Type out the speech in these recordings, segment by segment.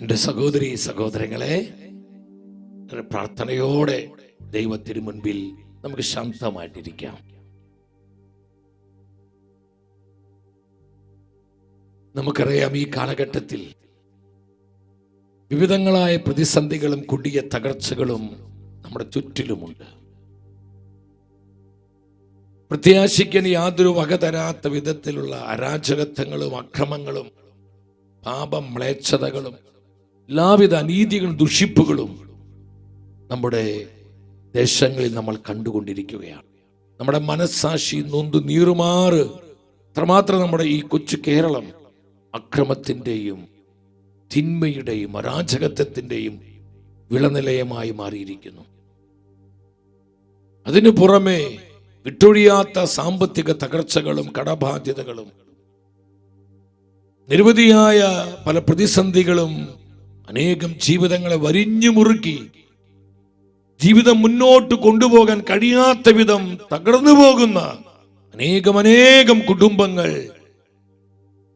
എൻ്റെ സഹോദരി സഹോദരങ്ങളെ, പ്രാർത്ഥനയോടെ ദൈവത്തിന് മുൻപിൽ നമുക്ക് ശാന്തമായിട്ടിരിക്കാം. നമുക്കറിയാം, ഈ കാലഘട്ടത്തിൽ വിവിധങ്ങളായ പ്രതിസന്ധികളും കൊടിയ തകർച്ചകളും നമ്മുടെ ചുറ്റിലുമുണ്ട്. പ്രത്യാശിക്കാൻ യാതൊരു വക തരാത്ത വിധത്തിലുള്ള അരാജകത്വങ്ങളും അക്രമങ്ങളും പാപം മ്ലേച്ഛതകളും എല്ലാവിധ അനീതികളും ദുഷിപ്പുകളും നമ്മുടെ ദേശങ്ങളിൽ നമ്മൾ കണ്ടുകൊണ്ടിരിക്കുകയാണ്. നമ്മുടെ മനസ്സാക്ഷി നൊന്തു നീറുമാറ് അത്രമാത്രം നമ്മുടെ ഈ കൊച്ചു കേരളം അക്രമത്തിൻ്റെയും തിന്മയുടെയും അരാജകത്വത്തിൻ്റെയും വിളനിലയമായി മാറിയിരിക്കുന്നു. അതിനു പുറമെ വിട്ടൊഴിയാത്ത സാമ്പത്തിക തകർച്ചകളും കടബാധ്യതകളും നിരവധിയായ പല പ്രതിസന്ധികളും അനേകം ജീവിതങ്ങളെ വരിഞ്ഞു മുറുക്കി ജീവിതം മുന്നോട്ട് കൊണ്ടുപോകാൻ കഴിയാത്ത വിധം തകർന്നു പോകുന്ന അനേകം കുടുംബങ്ങൾ,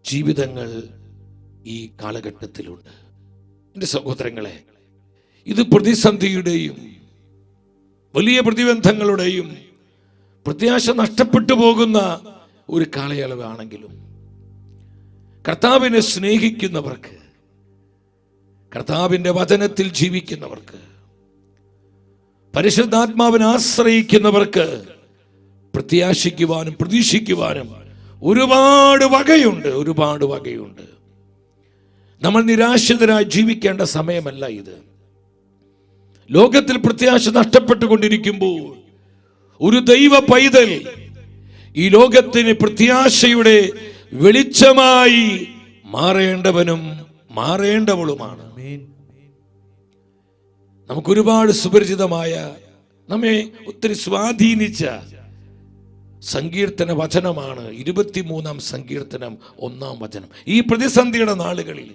ജീവിതങ്ങൾ ഈ കാലഘട്ടത്തിലുണ്ട്. എൻ്റെ സഹോദരങ്ങളെ, ഇത് പ്രതിസന്ധിയുടെയും വലിയ പ്രതിബന്ധങ്ങളുടെയും പ്രത്യാശ നഷ്ടപ്പെട്ടു പോകുന്ന ഒരു കാലയളവാണെങ്കിലും കർത്താവിനെ സ്നേഹിക്കുന്നവർക്ക്, കർത്താവിൻ്റെ വചനത്തിൽ ജീവിക്കുന്നവർക്ക്, പരിശുദ്ധാത്മാവിനെ ആശ്രയിക്കുന്നവർക്ക് പ്രത്യാശിക്കുവാനും പ്രതീക്ഷിക്കുവാനും ഒരുപാട് വകയുണ്ട്. നമ്മൾ നിരാശിതരായി ജീവിക്കേണ്ട സമയമല്ല ഇത്. ലോകത്തിൽ പ്രത്യാശ നഷ്ടപ്പെട്ടുകൊണ്ടിരിക്കുമ്പോൾ ഒരു ദൈവ പൈതൽ ഈ ലോകത്തിന് പ്രത്യാശയുടെ വെളിച്ചമായി മാറേണ്ടവനും മാറേണ്ടവളുമാണ്. നമുക്കൊരുപാട് സുപരിചിതമായ, നമ്മെ ഒത്തിരി സ്വാധീനിച്ച സങ്കീർത്തന വചനമാണ് 23-ാം സങ്കീർത്തനം 1-ാം വചനം. ഈ പ്രതിസന്ധിയുടെ നാളുകളിൽ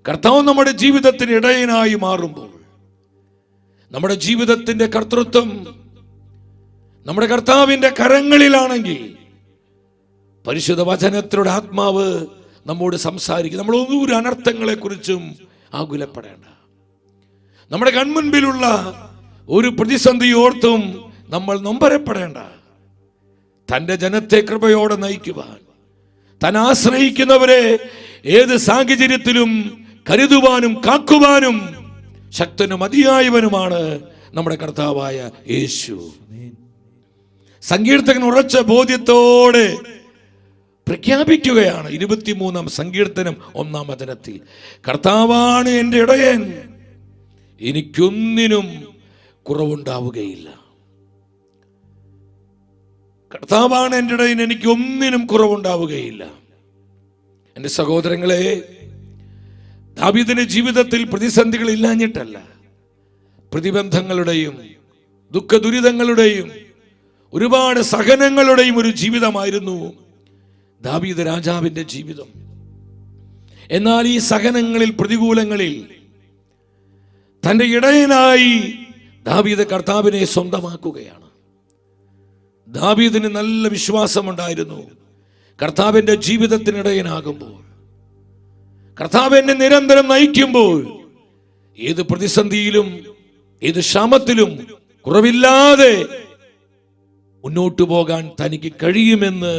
കർത്താവ് നമ്മുടെ ജീവിതത്തിന് ഇടയനായി മാറുമ്പോൾ, നമ്മുടെ ജീവിതത്തിന്റെ കർത്തൃത്വം നമ്മുടെ കർത്താവിന്റെ കരങ്ങളിലാണെങ്കിൽ പരിശുദ്ധ വചനത്തിലൂടെ ആത്മാവ് നമ്മോട് സംസാരിക്കും. നമ്മൾ ഒരു അനർത്ഥങ്ങളെ കുറിച്ചും ആകുലപ്പെടേണ്ട. നമ്മുടെ കൺമുൻപിലുള്ള ഒരു പ്രതിസന്ധി ഓർത്തും നമ്മൾ നൊമ്പരപ്പെടേണ്ട. തൻ്റെ ജനത്തെ കൃപയോടെ നയിക്കുവാൻ, താൻ ആശ്രയിക്കുന്നവരെ ഏത് സാഹചര്യത്തിലും കരുതുവാനും കാക്കുവാനും ശക്തനും അതിയായവനുമാണ് നമ്മുടെ കർത്താവായ യേശു. സങ്കീർത്തകൻ ഉറച്ച ബോധ്യത്തോടെ പ്രഖ്യാപിക്കുകയാണ് 23-ാം സങ്കീർത്തനം 1-ാം വചനത്തിൽ, കർത്താവാണ് എൻ്റെ ഇടയൻ, എനിക്കൊന്നിനും കുറവുണ്ടാവുകയില്ല. കർത്താവാണ് എൻ്റെ ഇടയൻ, എനിക്കൊന്നിനും കുറവുണ്ടാവുകയില്ല. എൻ്റെ സഹോദരങ്ങളെ, ദാവീദിന്റെ ജീവിതത്തിൽ പ്രതിസന്ധികൾ ഇല്ലാഞ്ഞിട്ടല്ല, പ്രതിബന്ധങ്ങളുടെയും ദുഃഖ ദുരിതങ്ങളുടെയും ഒരുപാട് സഹനങ്ങളുടെയും ഒരു ജീവിതമായിരുന്നു ദാവീദ് രാജാവിന്റെ ജീവിതം. എന്നാൽ ഈ സഹനങ്ങളിൽ, പ്രതികൂലങ്ങളിൽ തന്റെ ഇടയനായി ദാവീദ് കർത്താവിനെ സ്വന്തമാക്കുകയാണ്. ദാവീദിന് നല്ല വിശ്വാസമുണ്ടായിരുന്നു. കർത്താവിന്റെ ജീവിതത്തിനിടയനാകുമ്പോൾ, കർത്താവ് എന്നെ നിരന്തരം നയിക്കുമ്പോൾ, ഏത് പ്രതിസന്ധിയിലും ഏത് ക്ഷാമത്തിലും കുറവില്ലാതെ മുന്നോട്ടു പോകാൻ തനിക്ക് കഴിയുമെന്ന്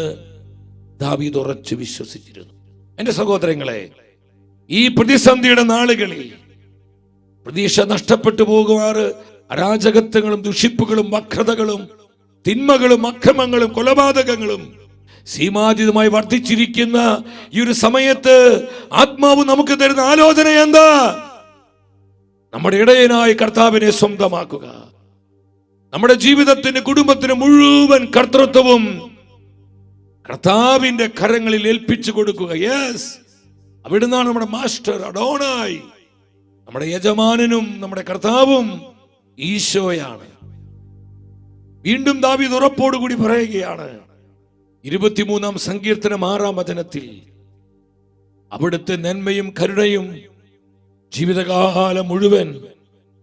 ദാവീദ് ഉറച്ചു വിശ്വസിച്ചിരുന്നു. എൻ്റെ സഹോദരങ്ങളെ, ഈ പ്രതിസന്ധിയുടെ നാളുകളിൽ പ്രതീക്ഷ നഷ്ടപ്പെട്ടു പോകുമാറ് അരാജകത്വങ്ങളും ദുഷിപ്പുകളും വക്രതകളും തിന്മകളും അക്രമങ്ങളും കൊലപാതകങ്ങളും സീമാതീതമായി വർദ്ധിച്ചിരിക്കുന്ന ഈ ഒരു സമയത്ത് ആത്മാവ് നമുക്ക് തരുന്ന ആലോചന എന്താ? നമ്മുടെ ഇടയനായ കർത്താവിനെ സ്വന്തമാക്കുക. നമ്മുടെ ജീവിതത്തിന്, കുടുംബത്തിന് മുഴുവൻ കർത്തൃത്വവും കർത്താവിന്റെ കരങ്ങളിൽ ഏൽപ്പിച്ചു കൊടുക്കുക. യെസ്, അവിടുന്നാണ് നമ്മുടെ മാസ്റ്റർ, അഡോണായി. നമ്മുടെ യജമാനനും നമ്മുടെ കർത്താവും ഈശോയാണ്. വീണ്ടും ദാവീദ് ഉറപ്പോടുകൂടി പറയുകയാണ് 23-ാം സങ്കീർത്തനം 6-ാം വചനത്തിൽ, അവിടുത്തെ നന്മയും കരുണയും ജീവിതകാലം മുഴുവൻ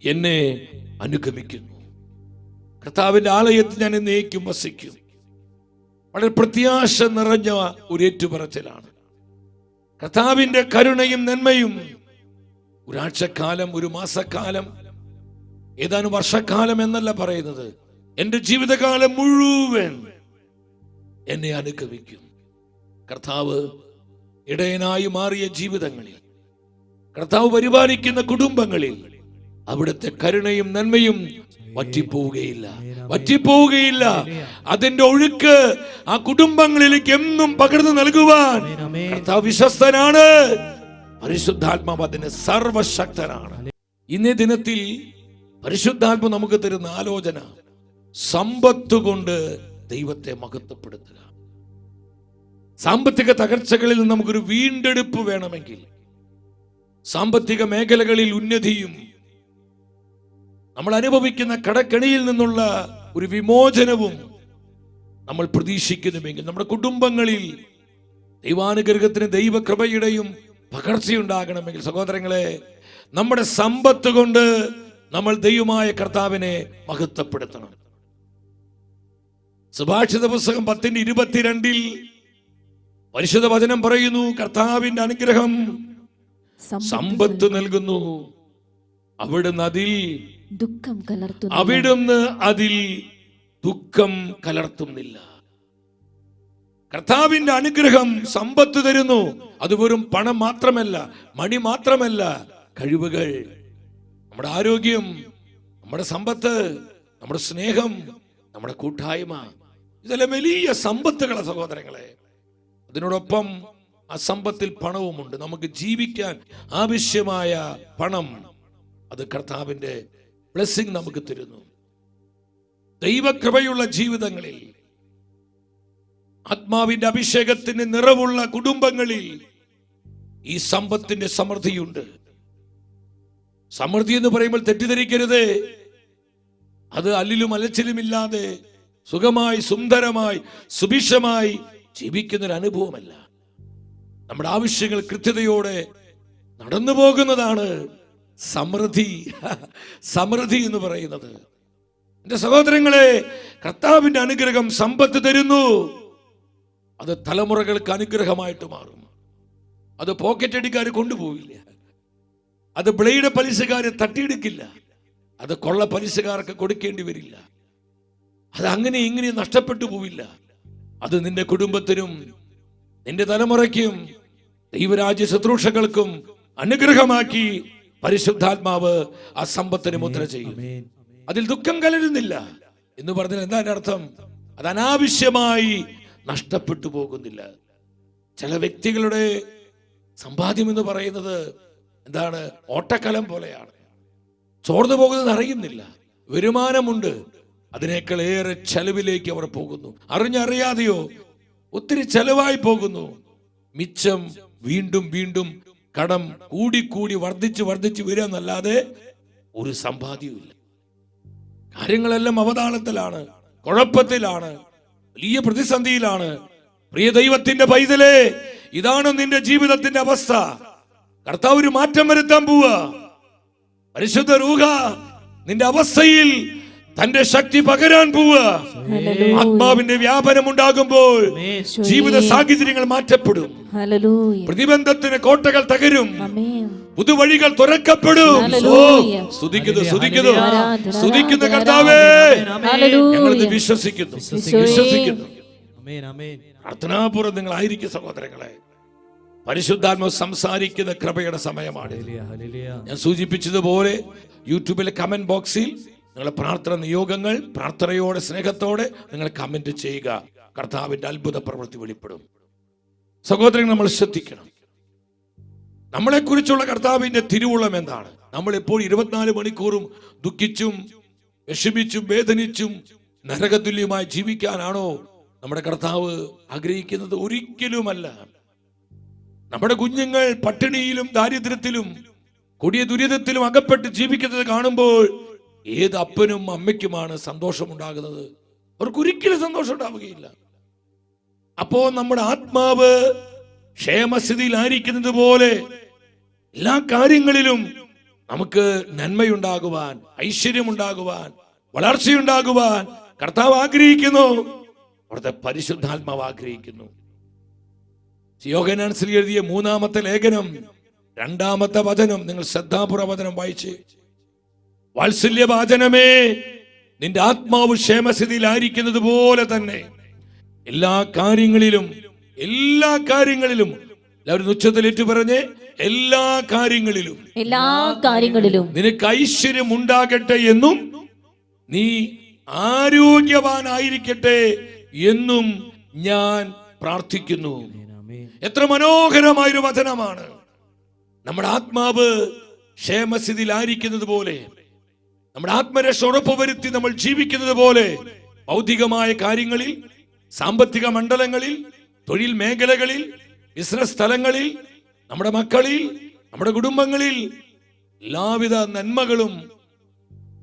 എന്നെ അനുഗമിക്കുന്നു. കർത്താവിന്റെ ആലയത്തിൽ ഞാൻ എന്നേക്കും വസിക്കും. വളരെ പ്രത്യാശ നിറഞ്ഞ ഒരു ഏറ്റുപറച്ചിലാണ്. കർത്താവിന്റെ കരുണയും നന്മയും ഒരാഴ്ചക്കാലം, ഒരു മാസക്കാലം, ഏതാനും വർഷക്കാലം എന്നല്ല പറയുന്നത്. എന്റെ ജീവിതകാലം മുഴുവൻ എന്നെ അനുഗമിക്കും. കർത്താവ് ഇടയനായി മാറിയ ജീവിതങ്ങളിൽ, കർത്താവ് പരിപാലിക്കുന്ന കുടുംബങ്ങളിൽ അവിടുത്തെ കരുണയും നന്മയും വറ്റിപ്പോവുകയില്ല, വറ്റിപ്പോവുകയില്ല. അതിന്റെ ഒഴുക്ക് ആ കുടുംബങ്ങളിലേക്ക് എന്നും പകർന്നു നൽകുവാൻ കർത്താവ് വിശ്വസ്തനാണ്. പരിശുദ്ധാത്മാവ് അതിന് സർവശക്തനാണ്. ഇന്നേ ദിനത്തിൽ പരിശുദ്ധാത്മ നമുക്ക് തരുന്ന ആലോചന, സമ്പത്ത് കൊണ്ട് ദൈവത്തെ മഹത്വപ്പെടുത്തുക. സാമ്പത്തിക തകർച്ചകളിൽ നിന്ന് നമുക്കൊരു വീണ്ടെടുപ്പ് വേണമെങ്കിൽ, സാമ്പത്തിക മേഖലകളിൽ ഉന്നതിയും നമ്മൾ അനുഭവിക്കുന്ന കടക്കെണിയിൽ നിന്നുള്ള ഒരു വിമോചനവും നമ്മൾ പ്രതീക്ഷിക്കുന്നുവെങ്കിൽ, നമ്മുടെ കുടുംബങ്ങളിൽ ദൈവാനുഗ്രഹത്തിന്, ദൈവകൃപയുടെയും പകർച്ചയുണ്ടാകണമെങ്കിൽ, സഹോദരങ്ങളെ, നമ്മുടെ സമ്പത്ത് കൊണ്ട് നമ്മൾ ദൈവമായ കർത്താവിനെ മഹത്വപ്പെടുത്തണം. സുഭാഷിത പുസ്തകം 10:22 പരിശുദ്ധ വചനം പറയുന്നു, കർത്താവിന്റെ അനുഗ്രഹം സമ്പത്ത് നൽകുന്നു, അവിടുന്ന് അതിൽ ദുഃഖം കലർത്തുന്നില്ല. കർത്താവിന്റെ അനുഗ്രഹം സമ്പത്ത് തരുന്നു. അത് വെറും പണം മാത്രമല്ല, മണി മാത്രമല്ല, കഴിവുകൾ, നമ്മുടെ ആരോഗ്യം, നമ്മുടെ സമ്പത്ത്, നമ്മുടെ സ്നേഹം, നമ്മുടെ കൂട്ടായ്മ, ഇതെല്ലാം വലിയ സമ്പത്തുകളാണ് സഹോദരങ്ങളെ. അതിനോടൊപ്പം ആ സമ്പത്തിൽ പണവുമുണ്ട്. നമുക്ക് ജീവിക്കാൻ ആവശ്യമായ പണം, അത് കർത്താവിന്റെ ബ്ലെസ്സിംഗ് നമുക്ക് തരുന്നു. ദൈവകൃപയുള്ള ജീവിതങ്ങളിൽ, ആത്മാവിന്റെ അഭിഷേകത്തിന് നിറവുള്ള കുടുംബങ്ങളിൽ ഈ സമ്പത്തിന്റെ സമൃദ്ധിയുണ്ട്. സമൃദ്ധി എന്ന് പറയുമ്പോൾ തെറ്റിദ്ധരിക്കരുത്, അത് അല്ലിലും അലച്ചിലുമില്ലാതെ സുഖമായി, സുന്ദരമായി, സുഭിക്ഷമായി ജീവിക്കുന്നൊരു അനുഭവമല്ല. നമ്മുടെ ആവശ്യങ്ങൾ കൃത്യതയോടെ നടന്നു പോകുന്നതാണ് സമൃദ്ധി. സമൃദ്ധി എന്ന് പറയുന്നത്, എന്റെ സഹോദരങ്ങളെ, കർത്താവിന്റെ അനുഗ്രഹം സമ്പത്ത് തരുന്നു. അത് തലമുറകൾക്ക് അനുഗ്രഹമായിട്ട് മാറും. അത് പോക്കറ്റ് അടിക്കാർ കൊണ്ടുപോവില്ല, അത് ബ്ലേഡ് പലിശക്കാരെ തട്ടിയെടുക്കില്ല, അത് കൊള്ള പലിശക്കാർക്ക് കൊടുക്കേണ്ടി വരില്ല, അത് അങ്ങനെ ഇങ്ങനെ നഷ്ടപ്പെട്ടു പോവില്ല. അത് നിന്റെ കുടുംബത്തിനും നിന്റെ തലമുറയ്ക്കും ദൈവരാജ്യ ശുശ്രൂഷകൾക്കും അനുഗ്രഹമാക്കി പരിശുദ്ധാത്മാവ് ആ സമ്പത്തിന് മുദ്ര ചെയ്യും. അതിൽ ദുഃഖം കലരുന്നില്ല എന്ന് പറഞ്ഞാൽ എന്താ അർത്ഥം? അത് അനാവശ്യമായി നഷ്ടപ്പെട്ടു പോകുന്നില്ല. ചില വ്യക്തികളുടെ സമ്പാദ്യം എന്ന് പറയുന്നത് എന്താണ്? ഓട്ടക്കലം പോലെയാണ്. ചോർന്നു പോകുന്നത് അറിയുന്നില്ല. വരുമാനമുണ്ട്, അതിനേക്കാൾ ഏറെ ചെലവിലേക്ക് അവർ പോകുന്നു. അറിഞ്ഞറിയാതെയോ ഒത്തിരി ചെലവായി പോകുന്നു. മിച്ചം വീണ്ടും വീണ്ടും കടം കൂടിക്കൂടി വർദ്ധിച്ച് വരിക എന്നല്ലാതെ ഒരു സമ്പാദ്യവും. കാര്യങ്ങളെല്ലാം അവതാളത്തിലാണ്, കുഴപ്പത്തിലാണ്, വലിയ പ്രതിസന്ധിയിലാണ്. പ്രിയ ദൈവത്തിന്റെ പൈതലേ, ഇതാണ് നിന്റെ ജീവിതത്തിന്റെ അവസ്ഥ. കർത്താവ് ഒരു മാറ്റം വരുത്താൻ പോവാ. പരിശുദ്ധ റൂഹ നിന്റെ അവസ്ഥയിൽ തന്റെ ശക്തി പകരാൻ പോവുക. ആത്മാവിന്റെ വ്യാപനം ഉണ്ടാകുമ്പോൾ ജീവിത സാഹചര്യങ്ങൾ മാറ്റപ്പെടും. പ്രതിബന്ധത്തിന് കോട്ടകൾ തകരും, പുതുവഴികൾ തുറക്കപ്പെടും. സ്തുതിക്കുന്നു കർത്താവേ, ഞങ്ങളിത് വിശ്വസിക്കുന്നു. പ്രാർത്ഥനാപൂർവ്വം നിങ്ങൾ ആയിരിക്കും സഹോദരങ്ങളെ. പരിശുദ്ധാത്മാവ് സംസാരിക്കുന്ന കൃപയുടെ സമയമാണ്. ഞാൻ സൂചിപ്പിച്ചതുപോലെ യൂട്യൂബിലെ കമന്റ് ബോക്സിൽ നിങ്ങളുടെ പ്രാർത്ഥന നിയോഗങ്ങൾ പ്രാർത്ഥനയോടെ സ്നേഹത്തോടെ നിങ്ങൾ കമന്റ് ചെയ്യുക. കർത്താവിന്റെ അത്ഭുത പ്രവൃത്തി വെളിപ്പെടും. സഹോദരങ്ങൾ, നമ്മൾ ശ്രദ്ധിക്കണം. നമ്മളെ കുറിച്ചുള്ള കർത്താവിന്റെ തിരുവുള്ളം എന്താണ്? നമ്മൾ എപ്പോഴും 24 മണിക്കൂറും ദുഃഖിച്ചും വിഷമിച്ചും വേദനിച്ചും നരകതുല്യമായി ജീവിക്കാനാണോ നമ്മുടെ കർത്താവ് ആഗ്രഹിക്കുന്നത്? ഒരിക്കലുമല്ല. നമ്മുടെ കുഞ്ഞുങ്ങൾ പട്ടിണിയിലും ദാരിദ്ര്യത്തിലും കൊടിയ ദുരിതത്തിലും അകപ്പെട്ട് ജീവിക്കുന്നത് കാണുമ്പോൾ ഏത് അപ്പനും അമ്മയ്ക്കുമാണ് സന്തോഷമുണ്ടാകുന്നത്? അവർക്ക് ഒരിക്കലും സന്തോഷം ഉണ്ടാവുകയില്ല. അപ്പോ നമ്മുടെ ആത്മാവ് ക്ഷേമസ്ഥിതിയിലായിരിക്കുന്നത് പോലെ എല്ലാ കാര്യങ്ങളിലും നമുക്ക് നന്മയുണ്ടാകുവാൻ, ഐശ്വര്യമുണ്ടാകുവാൻ, വളർച്ചയുണ്ടാകുവാൻ കർത്താവ് ആഗ്രഹിക്കുന്നു. അവിടുത്തെ പരിശുദ്ധാത്മാവ് ആഗ്രഹിക്കുന്നു. യോഹന്നാൻ എഴുതിയ 3-ാമത്തെ ലേഖനം രണ്ടാമത്തെ വചനം നിങ്ങൾ ശ്രദ്ധാപൂർവ വചനം വായിച്ച്, വാത്സല്യവാചനമേ, നിന്റെ ആത്മാവ് ക്ഷേമസ്ഥിതിയിലായിരിക്കുന്നത് പോലെ തന്നെ എല്ലാ കാര്യങ്ങളിലും എല്ലാവരും ഉച്ചത്തിൽ ഏറ്റു പറഞ്ഞ് എല്ലാ കാര്യങ്ങളിലും നിനക്ക് ഐശ്വര്യം ഉണ്ടാകട്ടെ എന്നും നീ ആരോഗ്യവാനായിരിക്കട്ടെ എന്നും ഞാൻ പ്രാർത്ഥിക്കുന്നു. എത്ര മനോഹരമായൊരു വചനമാണ്. നമ്മുടെ ആത്മാവ് ക്ഷേമസ്ഥിതിയിലായിരിക്കുന്നത് പോലെ, നമ്മുടെ ആത്മരക്ഷ ഉറപ്പുവരുത്തി നമ്മൾ ജീവിക്കുന്നത് പോലെ ഭൗതികമായ കാര്യങ്ങളിൽ, സാമ്പത്തിക മണ്ഡലങ്ങളിൽ, തൊഴിൽ മേഖലകളിൽ, ബിസിനസ് സ്ഥലങ്ങളിൽ, നമ്മുടെ മക്കളിൽ, നമ്മുടെ കുടുംബങ്ങളിൽ എല്ലാവിധ നന്മകളും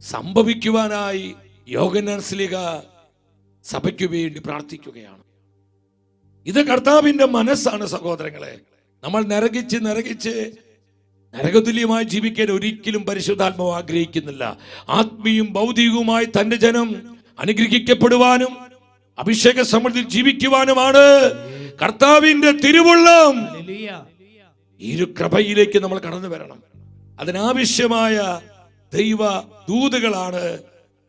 സംഭവിക്കുവാനായി യോഹന്നാൻ ശ്ലീഹ സഭയ്ക്കു വേണ്ടി പ്രാർത്ഥിക്കുകയാണ്. ഇത് കർത്താവിന്റെ മനസ്സാണ് സഹോദരങ്ങളെ. നമ്മൾ നരകിച്ച് നരകതുല്യമായി ജീവിക്കാൻ ഒരിക്കലും പരിശുദ്ധാത്മാവ് ആഗ്രഹിക്കുന്നില്ല. ആത്മീയും ഭൗതികവുമായി തന്റെ ജനം അനുഗ്രഹിക്കപ്പെടുവാനും അഭിഷേക സമൃദ്ധിയിൽ ജീവിക്കുവാനുമാണ് കർത്താവിന്റെ തിരുവുള്ളം. ഈ ഒരു കൃപയിലേക്ക് നമ്മൾ കടന്നു വരണം. അതിനാവശ്യമായ ദൈവ ദൂതുകളാണ്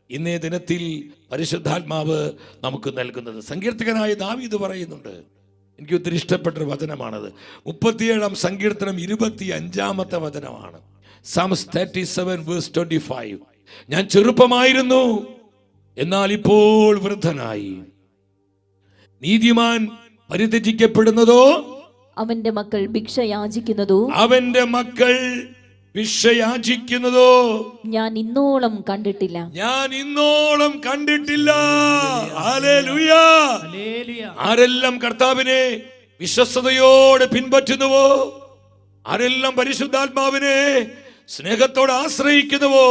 ഇന്നേ ദിനത്തിൽ പരിശുദ്ധാത്മാവ് നമുക്ക് നൽകുന്നത്. സങ്കീർത്തകനായ ദാവീദ് പറയുന്നുണ്ട്, എനിക്ക് ഒത്തിരി ഇഷ്ടപ്പെട്ടൊരു വചനമാണത്. 37-ാം സങ്കീർത്തനം 25-ാമത്തെ വചനമാണ്. Psalms 37:25. ഞാൻ ചെറുപ്പമായിരുന്നു, എന്നാൽ ഇപ്പോൾ വൃദ്ധനായി. നീതിമാൻ പരിത്യജിക്കപ്പെടുന്നതോ അവന്റെ മക്കൾ ഭിക്ഷ യാചിക്കുന്നതോ ഞാൻ ഇന്നോളം കണ്ടിട്ടില്ല. ഹല്ലേലൂയ. ആരെല്ലാം കർത്താവിനെ വിശ്വസ്തയോടെ പിൻപറ്റുന്നുവോ, ആരെല്ലാം പരിശുദ്ധാത്മാവിനെ സ്നേഹത്തോടെ ആശ്രയിക്കുന്നുവോ,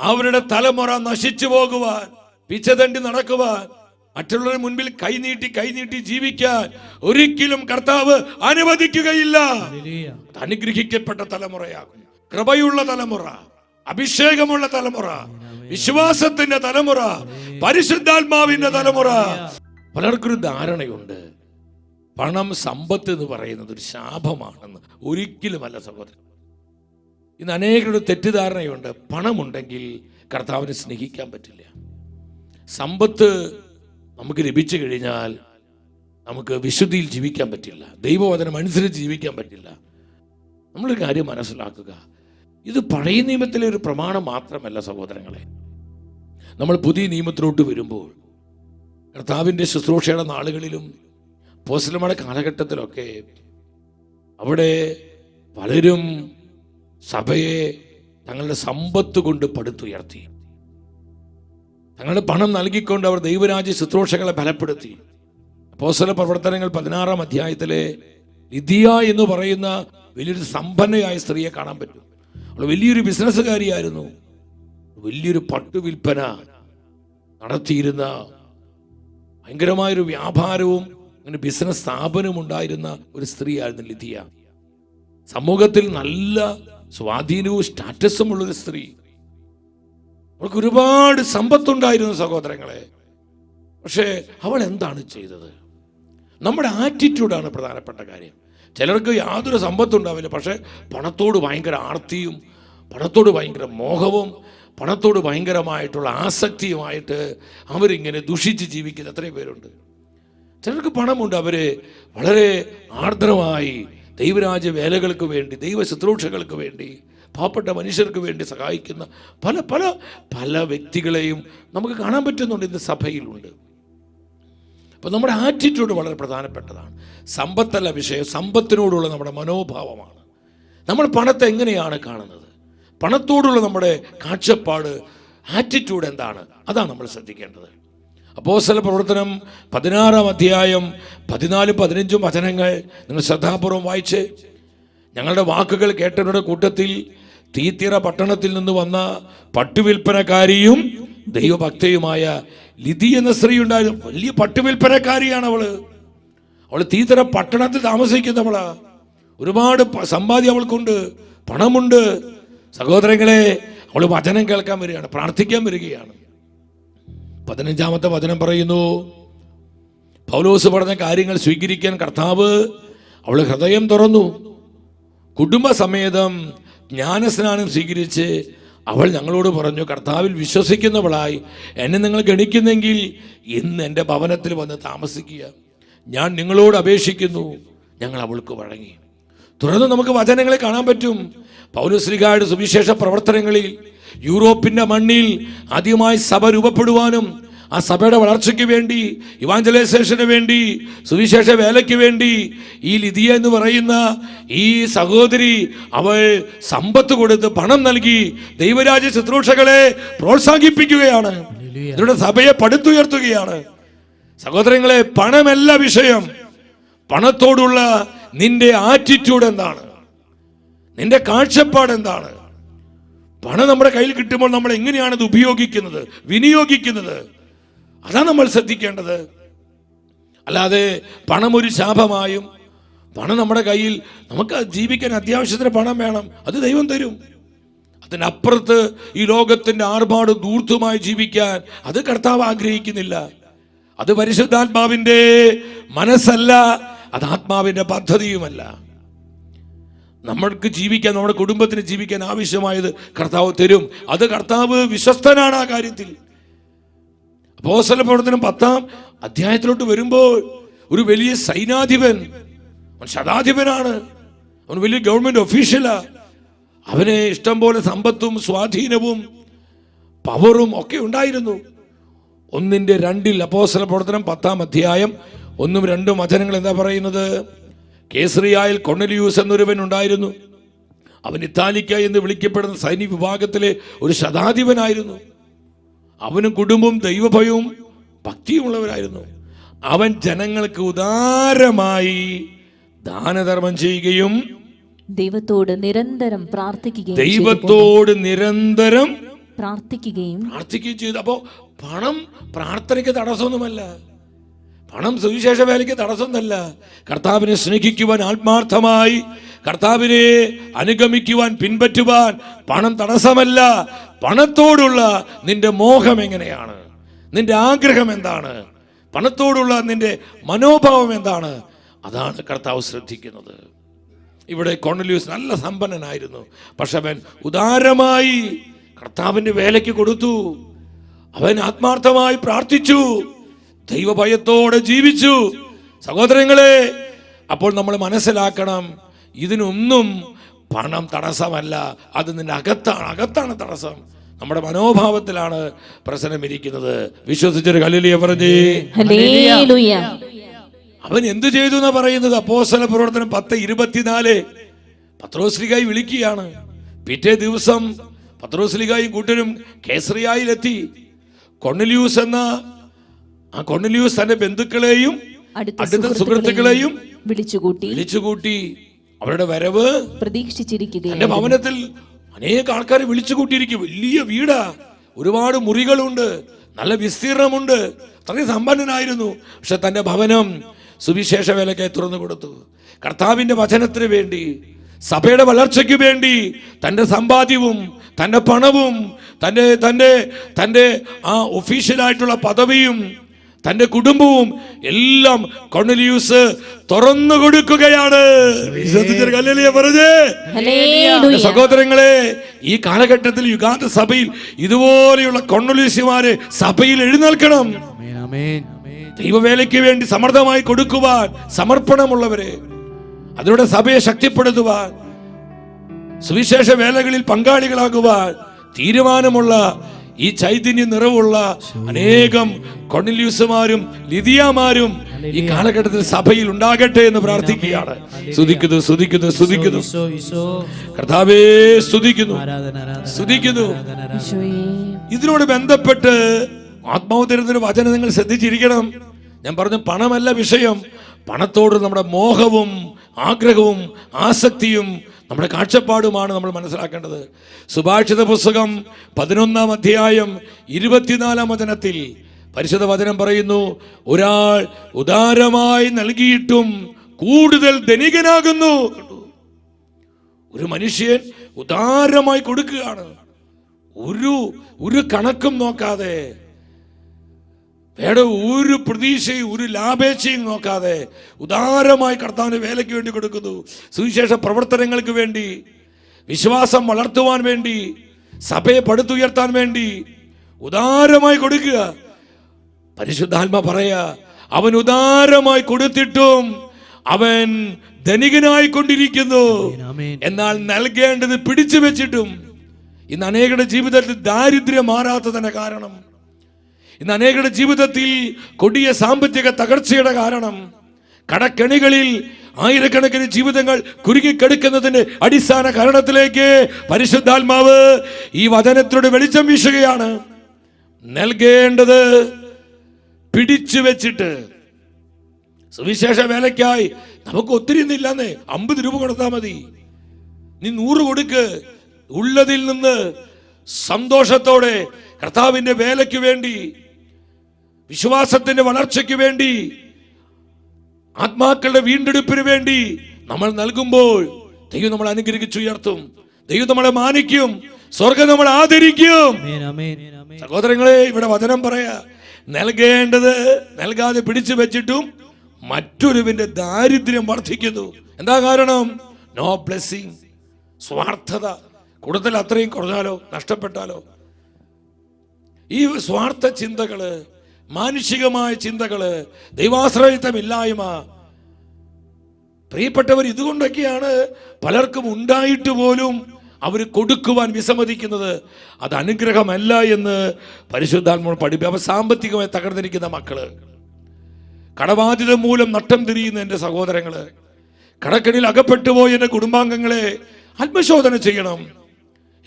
അവരുടെ തലമുറ നശിച്ചു പോകുവാൻ, പിച്ചതണ്ടി നടക്കുവാൻ, മറ്റുള്ളവരുടെ മുൻപിൽ കൈനീട്ടി ജീവിക്കാൻ ഒരിക്കലും കർത്താവ് അനുവദിക്കുകയില്ല. അനുഗ്രഹിക്കപ്പെട്ട തലമുറയാകും, കൃപയുള്ള തലമുറ, അഭിഷേകമുള്ള തലമുറ, വിശ്വാസത്തിന്റെ തലമുറ, പരിശുദ്ധാത്മാവിന്റെ തലമുറ. പലർക്കൊരു ധാരണയുണ്ട് പണം, സമ്പത്ത് എന്ന് പറയുന്നത് ഒരു ശാപമാണെന്ന്. ഒരിക്കലുമല്ല സഹോദരൻ. ഇന്ന് അനേകരുടെ തെറ്റിദ്ധാരണയുണ്ട്. പണമുണ്ടെങ്കിൽ കർത്താവിനെ സ്നേഹിക്കാൻ പറ്റില്ല. സമ്പത്ത് നമുക്ക് ലഭിച്ചു കഴിഞ്ഞാൽ നമുക്ക് വിശുദ്ധിയിൽ ജീവിക്കാൻ പറ്റില്ല, ദൈവവചനം അനുസരിച്ച് ജീവിക്കാൻ പറ്റില്ല. നമ്മളൊരു കാര്യം മനസ്സിലാക്കുക, ഇത് പഴയ നിയമത്തിലെ ഒരു പ്രമാണം മാത്രമല്ല സഹോദരങ്ങളെ. നമ്മൾ പുതിയ നിയമത്തിലോട്ട് വരുമ്പോൾ കർത്താവിൻ്റെ ശുശ്രൂഷയുടെ നാളുകളിലും അപ്പോസ്തലന്മാരുടെ കാലഘട്ടത്തിലൊക്കെ അവിടെ പലരും സഭയെ തങ്ങളുടെ സമ്പത്ത് കൊണ്ട് പടുത്തുയർത്തി. തങ്ങളുടെ പണം നൽകിക്കൊണ്ട് അവർ ദൈവരാജ്യ ശുശ്രൂഷകളെ ബലപ്പെടുത്തി. അപ്പോസ്തല പ്രവർത്തനങ്ങൾ 16-ാം അധ്യായത്തിലെ ലിദിയ എന്ന് പറയുന്ന വലിയൊരു സമ്പന്നയായ സ്ത്രീയെ കാണാൻ പറ്റും. അവൾ വലിയൊരു ബിസിനസ്സുകാരിയായിരുന്നു. വലിയൊരു പട്ടുവിൽപ്പന നടത്തിയിരുന്ന, ഭയങ്കരമായൊരു വ്യാപാരവും അങ്ങനെ ബിസിനസ് സ്ഥാപനവും ഉണ്ടായിരുന്ന ഒരു സ്ത്രീയായിരുന്നു ലിദിയ. സമൂഹത്തിൽ നല്ല സ്വാധീനവും സ്റ്റാറ്റസും ഉള്ളൊരു സ്ത്രീ. അവൾക്ക് ഒരുപാട് സമ്പത്തുണ്ടായിരുന്നു സഹോദരങ്ങളെ. പക്ഷേ അവൾ എന്താണ് ചെയ്തത്? നമ്മുടെ ആറ്റിറ്റ്യൂഡാണ് പ്രധാനപ്പെട്ട കാര്യം. ചിലർക്ക് യാതൊരു സമ്പത്തുണ്ടാവില്ല, പക്ഷേ പണത്തോട് ഭയങ്കര ആർത്തിയും, പണത്തോട് ഭയങ്കര മോഹവും, പണത്തോട് ഭയങ്കരമായിട്ടുള്ള ആസക്തിയുമായിട്ട് അവരിങ്ങനെ ദുഷിച്ച് ജീവിക്കുന്ന എത്രയും പേരുണ്ട്. ചിലർക്ക് പണമുണ്ട്, അവർ വളരെ ആർദ്രമായി ദൈവരാജ്യ വേലകൾക്ക് വേണ്ടി, ദൈവ ശുശ്രൂഷകൾക്ക് വേണ്ടി, പാവപ്പെട്ട മനുഷ്യർക്ക് വേണ്ടി സഹായിക്കുന്ന പല പല പല വ്യക്തികളെയും നമുക്ക് കാണാൻ പറ്റുന്നുണ്ട്, ഇന്ന് സഭയിലുണ്ട്. അപ്പോൾ നമ്മുടെ ആറ്റിറ്റ്യൂഡ് വളരെ പ്രധാനപ്പെട്ടതാണ്. സമ്പത്തല്ല വിഷയം, സമ്പത്തിനോടുള്ള നമ്മുടെ മനോഭാവമാണ്. നമ്മൾ പണത്തെ എങ്ങനെയാണ് കാണുന്നത്, പണത്തോടുള്ള നമ്മുടെ കാഴ്ചപ്പാട്, ആറ്റിറ്റ്യൂഡ് എന്താണ്, അതാണ് നമ്മൾ ശ്രദ്ധിക്കേണ്ടത്. അപ്പോസ്തല പ്രവർത്തനം 16-ാം അധ്യായം 14-15 വചനങ്ങൾ നിങ്ങൾ ശ്രദ്ധാപൂർവം വായിച്ച്, ഞങ്ങളുടെ വാക്കുകൾ കേട്ടവരുടെ കൂട്ടത്തിൽ തീത്തിറ പട്ടണത്തിൽ നിന്ന് വന്ന പട്ടുവിൽപ്പനക്കാരിയും ദൈവഭക്തയുമായ ലിദി എന്ന സ്ത്രീ ഉണ്ടായിരുന്നു. വലിയ പട്ടുവിൽപ്പനക്കാരിയാണ് അവൾ തീത്തിറ പട്ടണത്തിൽ താമസിക്കുന്നവളാ. ഒരുപാട് സമ്പാദ്യം അവൾക്കുണ്ട്, പണമുണ്ട്. സഹോദരങ്ങളെ, അവൾ വചനം കേൾക്കാൻ വരികയാണ്, പ്രാർത്ഥിക്കാൻ വരികയാണ്. 15-ാമത്തെ വചനം പറയുന്നു, പൗലോസ് പറഞ്ഞ കാര്യങ്ങൾ സ്വീകരിക്കാൻ കർത്താവ് അവൾ ഹൃദയം തുറന്നു. കുടുംബസമേതം ജ്ഞാനസ്നാനം സ്വീകരിച്ച് അവൾ ഞങ്ങളോട് പറഞ്ഞു, കർത്താവിൽ വിശ്വസിക്കുന്നവളായി എന്നെ നിങ്ങൾ ഗണിക്കുന്നെങ്കിൽ ഇന്ന് എൻ്റെ ഭവനത്തിൽ വന്ന് താമസിക്കുക, ഞാൻ നിങ്ങളോട് അപേക്ഷിക്കുന്നു. ഞങ്ങൾ അവൾക്ക് വഴങ്ങി. തുടർന്ന് നമുക്ക് വചനങ്ങളെ കാണാൻ പറ്റും. പൗലോസ്ലീഹായുടെ സുവിശേഷ പ്രവർത്തനങ്ങളിൽ യൂറോപ്പിൻ്റെ മണ്ണിൽ ആദ്യമായി സഭ രൂപപ്പെടുവാനും ആ സഭയുടെ വളർച്ചയ്ക്ക് വേണ്ടി, ഇവാഞ്ചലൈസേഷന് വേണ്ടി, സുവിശേഷ വേലയ്ക്ക് വേണ്ടി ഈ ലിദിയ എന്ന് പറയുന്ന ഈ സഹോദരി അവൾ സമ്പത്ത് കൊടുത്ത് പണം നൽകി ദൈവരാജ്യ ശുശ്രൂഷകളെ പ്രോത്സാഹിപ്പിക്കുകയാണ്. ഇതിലൂടെ സഭയെ പടുത്തുയർത്തുകയാണ്. സഹോദരങ്ങളെ, പണമല്ല വിഷയം. പണത്തോടുള്ള നിന്റെ ആറ്റിറ്റ്യൂഡ് എന്താണ്? നിന്റെ കാഴ്ചപ്പാട് എന്താണ്? പണം നമ്മുടെ കയ്യിൽ കിട്ടുമ്പോൾ നമ്മൾ എങ്ങനെയാണ് ഇത് ഉപയോഗിക്കുന്നത്, വിനിയോഗിക്കുന്നത്? അതാണ് നമ്മൾ ശ്രദ്ധിക്കേണ്ടത്. അല്ലാതെ പണം ഒരു ശാപമായും, പണം നമ്മുടെ കയ്യിൽ, നമുക്ക് ജീവിക്കാൻ അത്യാവശ്യത്തിന് പണം വേണം, അത് ദൈവം തരും. അതിനപ്പുറത്ത് ഈ ലോകത്തിന്റെ ആർഭാടും ധൂർത്തുമായി ജീവിക്കാൻ അത് കർത്താവ് ആഗ്രഹിക്കുന്നില്ല. അത് പരിശുദ്ധാത്മാവിന്റെ മനസ്സല്ല, അത് ആത്മാവിന്റെ പദ്ധതിയുമല്ല. നമ്മൾക്ക് ജീവിക്കാൻ, നമ്മുടെ കുടുംബത്തിന് ജീവിക്കാൻ ആവശ്യമായത് കർത്താവ് തരും. അത് കർത്താവ് വിശ്വസ്തനാണ് ആ കാര്യത്തിൽ. അപ്പോസ്തല പ്രവർത്തനം 10-ാം അധ്യായത്തിലോട്ട് വരുമ്പോൾ ഒരു വലിയ സൈനാധിപൻ, അവൻ ശതാധിപനാണ്, അവൻ വലിയ ഗവൺമെന്റ് ഒഫീഷ്യലാ. അവന് ഇഷ്ടം പോലെ സമ്പത്തും സ്വാധീനവും പവറും ഒക്കെ ഉണ്ടായിരുന്നു. 1:2 അപ്പോസ്തല പ്രവർത്തനം 10-ാം അധ്യായം 1-2 വചനങ്ങൾ എന്താ പറയുന്നത്? കേസറിയായിൽ കൊർന്നലിയൂസ് എന്നൊരുവൻ ഉണ്ടായിരുന്നു. അവൻ ഇത്താലിക്ക എന്ന് വിളിക്കപ്പെടുന്ന സൈനിക വിഭാഗത്തിലെ ഒരു ശതാധിപനായിരുന്നു. അവനും കുടുംബവും ദൈവഭയവും ഭക്തിയുമുള്ളവരായിരുന്നു. അവൻ ജനങ്ങൾക്ക് ഉദാരമായി ദാനധർമ്മം ചെയ്യുകയും ദൈവത്തോട് നിരന്തരം പ്രാർത്ഥിക്കുകയും ചെയ്തു. അപ്പോ പണം പ്രാർത്ഥനയ്ക്ക് തടസ്സമൊന്നുമല്ല, പണം സുവിശേഷ വേലയ്ക്ക് തടസ്സമൊന്നല്ല. കർത്താവിനെ സ്നേഹിക്കുവാൻ, ആത്മാർത്ഥമായി കർത്താവിനെ അനുഗമിക്കുവാൻ, പിൻപറ്റുവാൻ പണം തടസ്സമല്ല. പണത്തോടുള്ള നിന്റെ മോഹം എങ്ങനെയാണ്? നിന്റെ ആഗ്രഹം എന്താണ്? പണത്തോടുള്ള നിന്റെ മനോഭാവം എന്താണ്? അതാണ് കർത്താവ് ശ്രദ്ധിക്കുന്നത്. ഇവിടെ കൊർന്നലിയൂസ് നല്ല സമ്പന്നനായിരുന്നു. പക്ഷെ അവൻ ഉദാരമായി കർത്താവിന്റെ വേലയ്ക്ക് കൊടുത്തു. അവൻ ആത്മാർത്ഥമായി പ്രാർത്ഥിച്ചു, ദൈവഭയത്തോടെ ജീവിച്ചു. സഹോദരങ്ങളെ, അപ്പോൾ നമ്മൾ മനസ്സിലാക്കണം, ഇതിനൊന്നും പണം തടസ്സമല്ല. അത് നിന്റെ അകത്താണ് തടസ്സം. നമ്മുടെ മനോഭാവത്തിലാണ് പ്രശ്നം ഇരിക്കുന്നത്. വിശ്വസിച്ചൊരു ഹല്ലേലൂയ പറഞ്ഞേ. അവൻ എന്തു ചെയ്തു എന്നാ പറയുന്നത്? അപ്പോസ്തല പ്രവർത്തനം 10:24 പത്രോസ്ലീഹായി വിളിക്കുകയാണ്. പിറ്റേ ദിവസം പത്രോസ്ലീഹായും കൂട്ടരും കേസറിയായിലെത്തി. കൊർന്നലിയൂസ് എന്ന ആ കൊർന്നലിയൂസ് തന്റെ ബന്ധുക്കളെയും അടുത്ത സുഹൃത്തുക്കളെയും വിളിച്ചുകൂട്ടി. അവരുടെ വരവ് പ്രതീക്ഷിച്ചിരിക്കുകയാണ്. എന്റെ ഭവനത്തിൽ അനേക ആൾക്കാരെ വിളിച്ചുകൂട്ടിയിരിക്കും. വലിയ വീടാ, ഒരുപാട് മുറികളുണ്ട്, നല്ല വിസ്തീർണമുണ്ട്. അത്രയും സമ്പന്നനായിരുന്നു. പക്ഷെ തന്റെ ഭവനം സുവിശേഷ വേലയ്ക്കായി തുറന്നു കൊടുത്തു. കർത്താവിന്റെ വചനത്തിന് വേണ്ടി, സഭയുടെ വളർച്ചയ്ക്ക് വേണ്ടി തന്റെ സമ്പാദ്യവും തന്റെ പണവും തന്റെ ആ ഒഫീഷ്യലായിട്ടുള്ള പദവിയും തന്റെ കുടുംബവും എല്ലാം കൊർന്നലിയൂസ് തുറന്നു കൊടുക്കുകയാണ്. സഹോദരങ്ങളെ, ഈ കാലഘട്ടത്തിൽ യുഗാന്ത സഭയിൽ ഇതുപോലെയുള്ള കൊർന്നലിയൂസുമാരെ സഭയിൽ എഴുന്നേൽക്കണം. ദൈവവേലയ്ക്ക് വേണ്ടി സമർത്ഥമായി കൊടുക്കുവാൻ സമർപ്പണമുള്ളവരെ, അതിലൂടെ സഭയെ ശക്തിപ്പെടുത്തുവാൻ, സുവിശേഷ വേലകളിൽ പങ്കാളികളാകുവാൻ തീരുമാനമുള്ള, ഈ ചൈതന്യ നിറവുള്ള അനേകം കൊർന്നലിയൂസുമാരും ലിദിയാമാരും ഈ കാലഘട്ടത്തിൽ സഭയിൽ ഉണ്ടാകട്ടെ എന്ന് പ്രാർത്ഥിക്കുകയാണ്. സ്തുതിക്കുന്നു കർത്താവേ, സ്തുതിക്കുന്നു. ഇതിനോട് ബന്ധപ്പെട്ട് ആത്മാവ് തരുന്നൊരു വചനം നിങ്ങൾ ശ്രദ്ധിച്ചിരിക്കണം. ഞാൻ പറഞ്ഞു, പണമല്ല വിഷയം. പണത്തോട് നമ്മുടെ മോഹവും ആഗ്രഹവും ആസക്തിയും നമ്മുടെ കാഴ്ചപ്പാടുമാണ് നമ്മൾ മനസ്സിലാക്കേണ്ടത്. സുഭാഷിത പുസ്തകം 11-ാം അധ്യായം 24-ാം വചനത്തിൽ പരിശുദ്ധ വചനം പറയുന്നു, ഒരാൾ ഉദാരമായി നൽകിയിട്ടും കൂടുതൽ ധനികനാകുന്നു. ഒരു മനുഷ്യൻ ഉദാരമായി കൊടുക്കുകയാണ്, ഒരു കണക്കും നോക്കാതെ. വേറെ ഒരു പ്രതീക്ഷയും ഒരു ലാഭേച്ഛയും നോക്കാതെ ഉദാരമായി കർത്താവിന് വേലയ്ക്ക് വേണ്ടി കൊടുക്കുന്നു. സുവിശേഷ പ്രവർത്തനങ്ങൾക്ക് വേണ്ടി, വിശ്വാസം വളർത്തുവാൻ വേണ്ടി, സഭയെ പടുത്തുയർത്താൻ വേണ്ടി ഉദാരമായി കൊടുക്കുക. പരിശുദ്ധാത്മ പറയാ, അവൻ ഉദാരമായി കൊടുത്തിട്ടും അവൻ ധനികനായി കൊണ്ടിരിക്കുന്നു. എന്നാൽ നൽകേണ്ടത് പിടിച്ചു വെച്ചിട്ടും ഇന്ന് അനേകരുടെ ജീവിതത്തിൽ ദാരിദ്ര്യം മാറാത്തതിന്റെ കാരണം, ഇന്ന് അനേകരുടെ ജീവിതത്തിൽ കൊടിയ സാമ്പത്തിക തകർച്ചയുടെ കാരണം, കടക്കെണികളിൽ ആയിരക്കണക്കിന് ജീവിതങ്ങൾ കുരുങ്ങിക്കെടുക്കുന്നതിന്റെ അടിസ്ഥാന കാരണത്തിലേക്ക് പരിശുദ്ധാത്മാവ് ഈ വചനത്തിലൂടെ വെളിച്ചം വീശുകയാണ്. നൽകേണ്ടത് പിടിച്ചു വെച്ചിട്ട്. സുവിശേഷ വേലയ്ക്കായി നമുക്ക് ഒത്തിരി ഒന്നില്ലെന്നേ, 50 രൂപ കൊടുത്താൽ മതി. നീ 100 കൊടുക്ക്. ഉള്ളതിൽ നിന്ന് സന്തോഷത്തോടെ കർത്താവിന്റെ വേലയ്ക്ക് വേണ്ടി, വിശ്വാസത്തിന്റെ വളർച്ചയ്ക്ക് വേണ്ടി, ആത്മാക്കളുടെ വീണ്ടെടുപ്പിന് വേണ്ടി നമ്മൾ നൽകുമ്പോൾ ദൈവം നമ്മളെ അനുഗ്രഹിച്ചുയർത്തും. ദൈവം നമ്മളെ മാനിക്കും. സ്വർഗം നമ്മളെ ആദരിക്കും. സഹോദരങ്ങളെ, ഇവിടെ വചനം പറയാ, നൽകേണ്ടത് നൽകാതെ പിടിച്ചു വെച്ചിട്ടും മറ്റൊരുവിന്റെ ദാരിദ്ര്യം വർദ്ധിക്കുന്നു. എന്താ കാരണം? നോ ബ്ലെസ്സിങ്, സ്വാർത്ഥത. കൂടുതൽ അത്രയും കുറഞ്ഞാലോ, നഷ്ടപ്പെട്ടാലോ? ഈ സ്വാർത്ഥ ചിന്തകള്, മാനുഷികമായ ചിന്തകള്, ദൈവാശ്രയത്വമില്ലായ്മ, പ്രിയപ്പെട്ടവർ, ഇതുകൊണ്ടൊക്കെയാണ് പലർക്കും ഉണ്ടായിട്ട് പോലും അവർ കൊടുക്കുവാൻ വിസമ്മതിക്കുന്നത്. അത് അനുഗ്രഹമല്ല എന്ന് പരിശുദ്ധാത്മാവ് പഠിപ്പിക്കും. അവ സാമ്പത്തികമായി തകർന്നിരിക്കുന്ന മക്കള്, കടബാധ്യത മൂലം നട്ടം തിരിയുന്ന എൻ്റെ സഹോദരങ്ങള്, കടക്കണിൽ അകപ്പെട്ടുപോയ എൻ്റെ കുടുംബാംഗങ്ങളെ ആത്മശോധന ചെയ്യണം.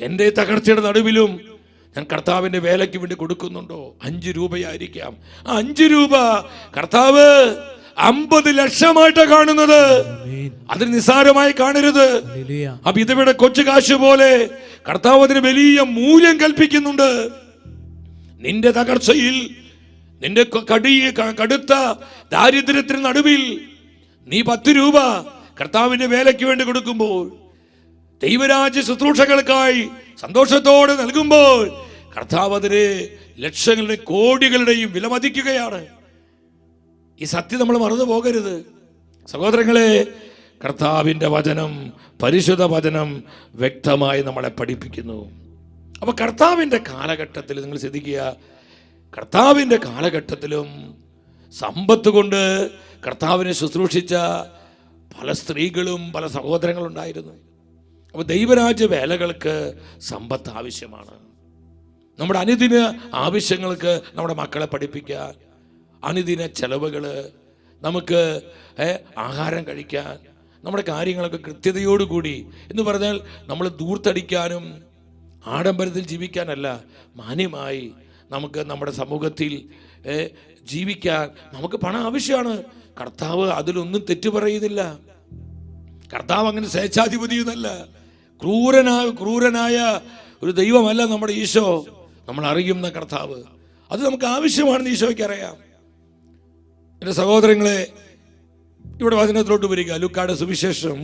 എൻ്റെ തകർച്ചയുടെ നടുവിലും ഞാൻ കർത്താവിന്റെ വേലയ്ക്ക് വേണ്ടി കൊടുക്കുന്നുണ്ടോ? 5 രൂപയായിരിക്കാം. ആ 5 രൂപ കർത്താവ് 50 ലക്ഷമായിട്ടാണ് കാണുന്നത്. അതിന് നിസ്സാരമായി കാണരുത്. അപ്പൊ ഇതിവിടെ കൊച്ചു കാശ് പോലെ കർത്താവ് അതിന് വലിയ മൂല്യം കൽപ്പിക്കുന്നുണ്ട്. നിന്റെ തകർച്ചയിൽ, നിന്റെ കടുത്ത ദാരിദ്ര്യത്തിന് നടുവിൽ നീ 10 രൂപ കർത്താവിന്റെ വേലയ്ക്ക് വേണ്ടി കൊടുക്കുമ്പോൾ, ദൈവരാജ്യ ശുശ്രൂഷകൾക്കായി സന്തോഷത്തോടെ നൽകുമ്പോൾ, കർത്താവ് അതിന് ലക്ഷങ്ങളുടെയും കോടികളുടെയും വിലമതിക്കുകയാണ്. ഈ സത്യം നമ്മൾ മറന്നു പോകരുത് സഹോദരങ്ങളെ. കർത്താവിന്റെ വചനം, പരിശുദ്ധ വചനം വ്യക്തമായി നമ്മളെ പഠിപ്പിക്കുന്നു. അപ്പൊ കർത്താവിന്റെ കാലഘട്ടത്തിൽ നിങ്ങൾ ശ്രദ്ധിക്കുക, കർത്താവിന്റെ കാലഘട്ടത്തിലും സമ്പത്ത് കൊണ്ട് കർത്താവിനെ ശുശ്രൂഷിച്ച പല സ്ത്രീകളും പല സഹോദരങ്ങളും ഉണ്ടായിരുന്നു. അപ്പൊ ദൈവരാജ്യ വേലകൾക്ക് സമ്പത്ത് ആവശ്യമാണ്. നമ്മുടെ അനുദിന ആവശ്യങ്ങൾക്ക് നമ്മുടെ മക്കളെ പഠിപ്പിക്കാൻ, അനുദിന ചെലവുകള്, നമുക്ക് ആഹാരം കഴിക്കാൻ, നമ്മുടെ കാര്യങ്ങളൊക്കെ കൃത്യതയോടുകൂടി, എന്ന് പറഞ്ഞാൽ നമ്മൾ ദൂർത്തടിക്കാനും ആഡംബരത്തിൽ ജീവിക്കാനല്ല, മാന്യമായി നമുക്ക് നമ്മുടെ സമൂഹത്തിൽ ജീവിക്കാൻ നമുക്ക് പണം ആവശ്യമാണ്. കർത്താവ് അതിലൊന്നും തെറ്റു പറയുന്നില്ല. കർത്താവ് അങ്ങനെ സ്വേച്ഛാധിപതിയൊന്നല്ല, ക്രൂരനായ ഒരു ദൈവമല്ല നമ്മുടെ ഈശോ. നമ്മൾ അറിയുന്ന കർത്താവ്, അത് നമുക്ക് ആവശ്യമാണെന്ന് ഈശോയ്ക്ക് അറിയാം. എൻ്റെ സഹോദരങ്ങളെ, ഇവിടെ വചനത്തിലോട്ട് വരിക. ലൂക്കായുടെ സുവിശേഷം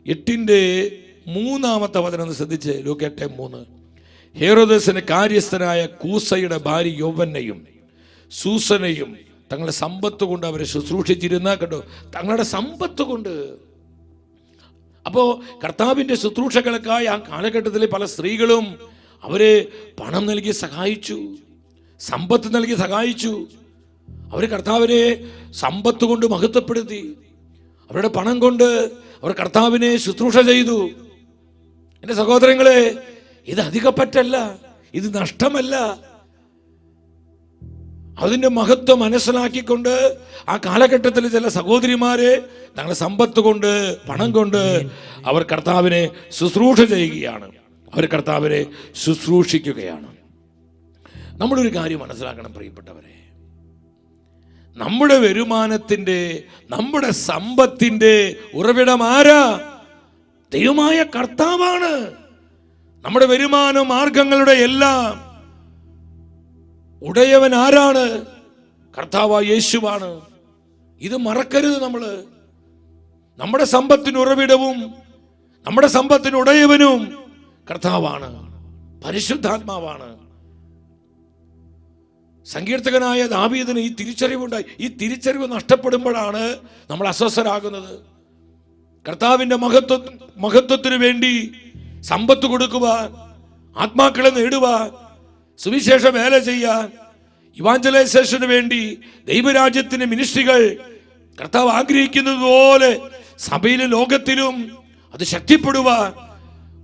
8:3 വചനം ശ്രദ്ധിച്ച്. ലൂക്ക 8:3. ഹേറോദസിന് കാര്യസ്ഥനായ കൂസയുടെ ഭാര്യ യൗവനെയും സൂസനെയും തങ്ങളുടെ സമ്പത്ത് കൊണ്ട് അവരെ ശുശ്രൂഷിച്ചിരുന്ന, കേട്ടോ, തങ്ങളുടെ സമ്പത്ത് കൊണ്ട്. അപ്പോ കർത്താവിന്റെ ശുശ്രൂഷകൾക്കായി ആ കാലഘട്ടത്തിലെ പല സ്ത്രീകളും അവരെ പണം നൽകി സഹായിച്ചു, സമ്പത്ത് നൽകി സഹായിച്ചു. അവർ കർത്താവിനെ സമ്പത്ത് കൊണ്ട് മഹത്വപ്പെടുത്തി. അവരുടെ പണം കൊണ്ട് അവർ കർത്താവിനെ ശുശ്രൂഷ ചെയ്തു. എൻ്റെ സഹോദരങ്ങളെ, ഇത് അധികപ്പറ്റല്ല, ഇത് നഷ്ടമല്ല. അതിന്റെ മഹത്വം മനസ്സിലാക്കിക്കൊണ്ട് ആ കാലഘട്ടത്തിൽ ചില സഹോദരിമാരെ തങ്ങളുടെ സമ്പത്ത് കൊണ്ട്, പണം കൊണ്ട് അവർ കർത്താവിനെ ശുശ്രൂഷ ചെയ്യുകയാണ്, അവർ കർത്താവിനെ ശുശ്രൂഷിക്കുകയാണ്. നമ്മളൊരു കാര്യം മനസ്സിലാക്കണം പ്രിയപ്പെട്ടവരെ, നമ്മുടെ വരുമാനത്തിന്റെ, നമ്മുടെ സമ്പത്തിന്റെ ഉറവിടം ആരാ? ദൈവമായ കർത്താവാണ്. നമ്മുടെ വരുമാന മാർഗങ്ങളുടെ എല്ലാം ഉടയവൻ ആരാണ്? കർത്താവായ യേശുവാണ്. ഇത് മറക്കരുത്. നമ്മുടെ സമ്പത്തിന് ഉറവിടവും നമ്മുടെ സമ്പത്തിന് ഉടയവനും കർത്താവാണ്, പരിശുദ്ധാത്മാവാണ്. സങ്കീർത്തകനായ ദാവീദിന് ഈ തിരിച്ചറിവുണ്ടായി. ഈ തിരിച്ചറിവ് നഷ്ടപ്പെടുമ്പോഴാണ് നമ്മൾ അസ്വസ്ഥരാകുന്നത്. കർത്താവിൻ്റെ മഹത്വത്തിന് വേണ്ടി സമ്പത്ത് കൊടുക്കുവാൻ, ആത്മാക്കളെ നേടുവാൻ, സുവിശേഷ വേല ചെയ്യാൻ, ഇവാഞ്ചലൈസേഷന് വേണ്ടി ദൈവരാജ്യത്തിന്റെ മിനിസ്ട്രികൾ കർത്താവ് ആഗ്രഹിക്കുന്നത് പോലെ സഭയിലും ലോകത്തിലും അത് ശക്തിപ്പെടുവാൻ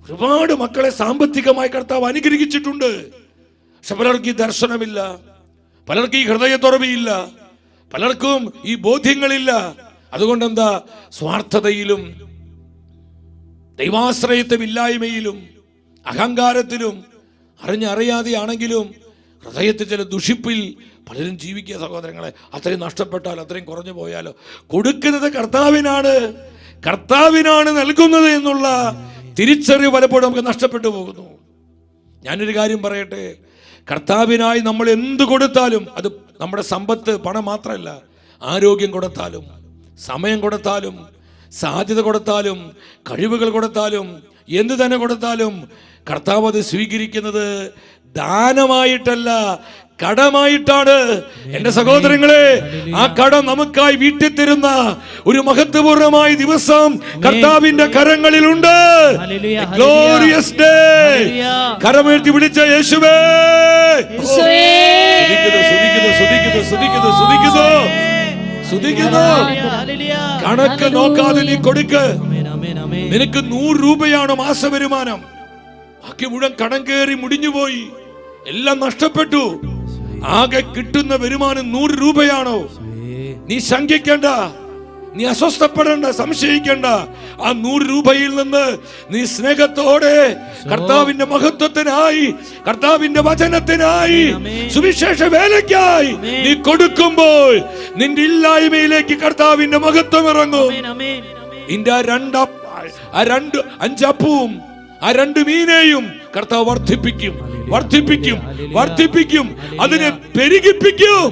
ഒരുപാട് മക്കളെ സാമ്പത്തികമായി കർത്താവ് അനുഗ്രഹിച്ചിട്ടുണ്ട്. പക്ഷെ പലർക്കും ഈ ദർശനമില്ല, പലർക്കും ഈ ഹൃദയത്തുറവിയില്ല, പലർക്കും ഈ ബോധ്യങ്ങളില്ല. അതുകൊണ്ട് എന്താ, സ്വാർത്ഥതയിലും ദൈവാശ്രയത്വമില്ലായ്മയിലും അഹങ്കാരത്തിലും അറിഞ്ഞറിയാതെയാണെങ്കിലും ഹൃദയത്തിൽ ചില ദുഷിപ്പിൽ പലരും ജീവിക്കുക. സഹോദരങ്ങളെ, അത്രയും നഷ്ടപ്പെട്ടാലോ അത്രയും കുറഞ്ഞു പോയാലോ കൊടുക്കുന്നത് കർത്താവിനാണ് നൽകുന്നത് എന്നുള്ള തിരിച്ചറിവ് പലപ്പോഴും നമുക്ക് നഷ്ടപ്പെട്ടു പോകുന്നു. ഞാനൊരു കാര്യം പറയട്ടെ, കർത്താവിനായി നമ്മൾ എന്ത് കൊടുത്താലും, അത് നമ്മുടെ സമ്പത്ത് പണം മാത്രമല്ല, ആരോഗ്യം കൊടുത്താലും, സമയം കൊടുത്താലും, സാധ്യത കൊടുത്താലും, കഴിവുകൾ കൊടുത്താലും, എന്ത് തന്നെ കൊടുത്താലും കർത്താവ് അത് സ്വീകരിക്കുന്നത് ദാനമായിട്ടല്ല, കടമായിട്ടാണ്. എന്റെ സഹോദരങ്ങളെ, ആ കടം നമുക്കായി വീട്ടിൽ തരുന്ന ഒരു മഹത്വപൂർണമായ ദിവസം കർത്താവിന്റെ കരങ്ങളിലുണ്ട്. Glorious day. കരമുയർത്തി വിളിച്ച യേശുവേ, കണക്ക് നോക്കാതെ നീ കൊടുക്ക്. നിനക്ക് 100 രൂപയാണോ മാസ വരുമാനം, ബാക്കി മുഴുവൻ കടം കയറി മുടിഞ്ഞുപോയി, എല്ലാം നഷ്ടപ്പെട്ടു. ആകെ കിട്ടുന്ന വരുമാനം 100 രൂപയാണോ? നീ ശങ്കിക്കേണ്ട, നീ അസ്വസ്ഥപ്പെടേണ്ട, സംശയിക്കേണ്ട. ആ 100 രൂപയിൽ നിന്ന് നീ സ്നേഹത്തോടെ കർത്താവിന്റെ മഹത്വത്തിനായി, കർത്താവിന്റെ വചനത്തിനായി, സുവിശേഷ വേലയ്ക്കായി നീ കൊടുക്കുമ്പോൾ നിന്റെ ഇല്ലായ്മയിലേക്ക് കർത്താവിന്റെ മഹത്വം ഇറങ്ങും. നിന്റെ ആ 5 അപ്പവും ആ 2 മീനെയും കർത്താവ് വർദ്ധിപ്പിക്കും, വർദ്ധിപ്പിക്കും, വർദ്ധിപ്പിക്കും, അതിനെ പെരുകിപ്പിക്കും.